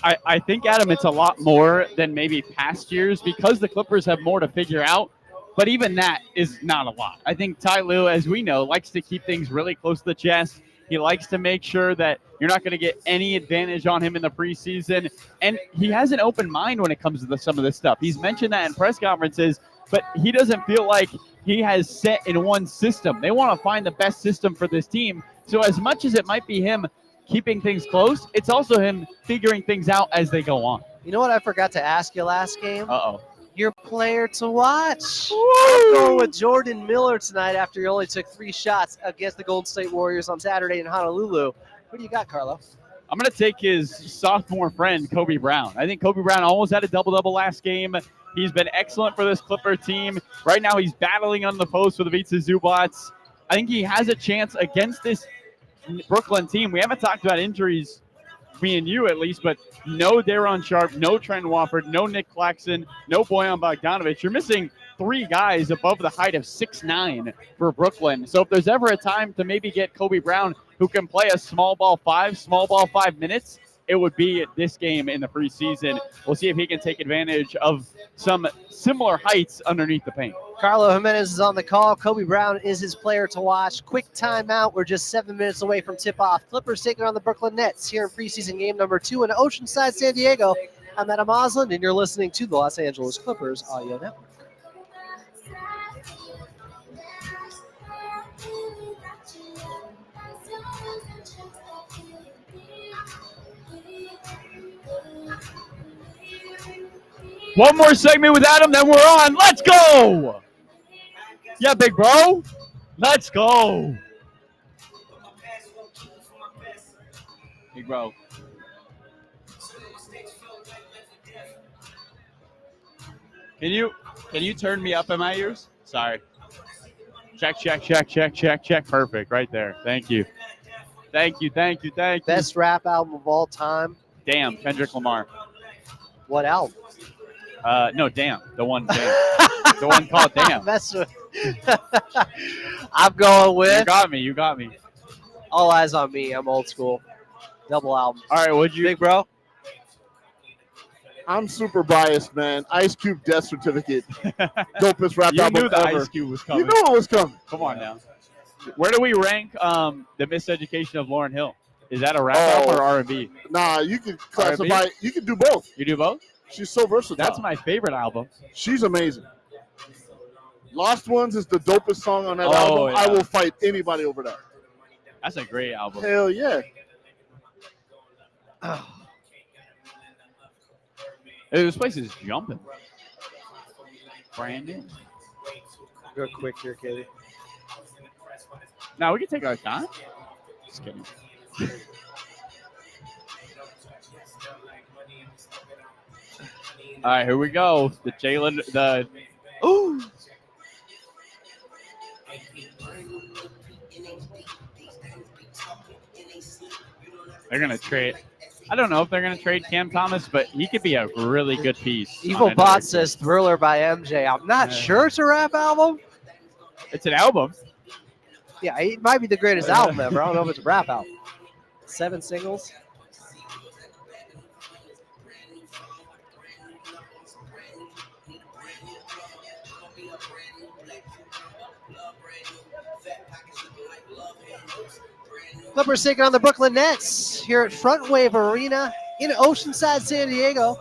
I think, Adam, it's a lot more than maybe past years because the Clippers have more to figure out. But even that is not a lot. I think Ty Lue, as we know, likes to keep things really close to the chest. He likes to make sure that you're not going to get any advantage on him in the preseason. And he has an open mind when it comes to some of this stuff. He's mentioned that in press conferences, but he doesn't feel like he has set in one system. They want to find the best system for this team. So as much as it might be him keeping things close, it's also him figuring things out as they go on. You know what I forgot to ask you last game? Uh-oh. Your player to watch. I'm going with Jordan Miller tonight after he only took 3 shots against the Golden State Warriors on Saturday in Honolulu. Who do you got, Carlo? I'm going to take his sophomore friend, Kobe Brown. I think Kobe Brown almost had a double-double last game. He's been excellent for this Clipper team. Right now he's battling on the post with Ivica Zubac. I think he has a chance against this Brooklyn team. We haven't talked about injuries, me and you at least, but no Daron Sharp, no Trent Wofford, no Nick Claxton, no Bojan Bogdanovic. You're missing 3 guys above the height of 6'9" for Brooklyn. So if there's ever a time to maybe get Kobe Brown, who can play a small ball 5 minutes, it would be this game in the preseason. We'll see if he can take advantage of some similar heights underneath the paint. Carlo Jimenez is on the call. Kobe Brown is his player to watch. Quick timeout. We're just 7 minutes away from tip-off. Clippers taking on the Brooklyn Nets here in preseason game number 2 in Oceanside, San Diego. I'm Adam Osland, and you're listening to the Los Angeles Clippers Audio Network. One more segment with Adam, then we're on. Let's go! Yeah, big bro. Let's go. Big bro. Can you Can you turn me up in my ears? Sorry. Check, check, check, check, check, check. Perfect. Right there. Thank you. Thank you. Best rap album of all time. Damn, Kendrick Lamar. What album? No, Damn. The one Damn. The one called Damn. Mess with. I'm going You with got me. All Eyes on Me. I'm old school. Double album. All right, what'd you? Big bro. I'm super biased, man. Ice Cube Death Certificate. Dopest rap You album knew the ever. Ice Cube was You coming. know it was coming. Come on now. Where do we rank the Miseducation of Lauryn Hill? Is that a rap album or R&B? Nah, you can classify. You can do both. You do both? She's so versatile. That's my favorite album. She's amazing. Lost Ones is the dopest song on that Oh, album. yeah. I will fight anybody over that. That's a great album. Hell yeah. Hey, this place is jumping. Brandon. Real quick here, Katie. Now we can take our time. Just kidding. All right, here we go. The Jalen, the ooh. They're gonna trade. I don't know if they're gonna trade Cam Thomas, but he could be a really good piece. Evil on Bot another says Thriller by MJ. I'm not sure it's a rap album. team. It's an album. Yeah, it might be the greatest album ever. I don't know if it's a rap album. 7 singles. Clippers taking on the Brooklyn Nets here at Front Wave Arena in Oceanside, San Diego.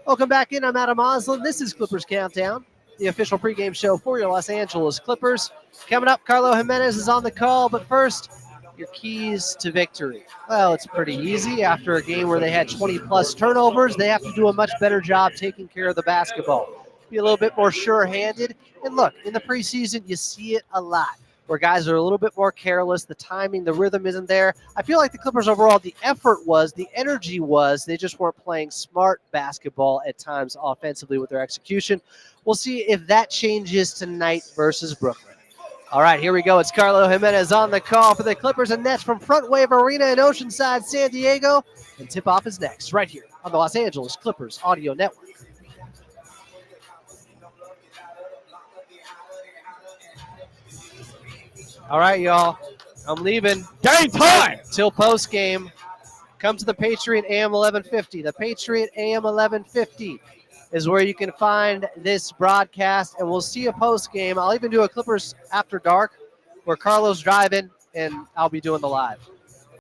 Welcome back in. I'm Adam Oslin. This is Clippers Countdown, the official pregame show for your Los Angeles Clippers. Coming up, Carlo Jimenez is on the call, but first, your keys to victory. Well, it's pretty easy. After a game where they had 20-plus turnovers, they have to do a much better job taking care of the basketball. Be a little bit more sure-handed. And look, in the preseason, you see it a lot, where guys are a little bit more careless. The timing, the rhythm isn't there. I feel like the Clippers overall, the effort was, the energy was, they just weren't playing smart basketball at times offensively with their execution. We'll see if that changes tonight versus Brooklyn. All right, here we go. It's Carlo Jimenez on the call for the Clippers and Nets from Front Wave Arena in Oceanside, San Diego. And tip-off is next, right here on the Los Angeles Clippers Audio Network. All right, y'all. I'm leaving. Game time. Till post game. Come to the Patriot AM 1150. The Patriot AM 1150 is where you can find this broadcast, and we'll see you post game. I'll even do a Clippers After Dark where Carlo's driving, and I'll be doing the live.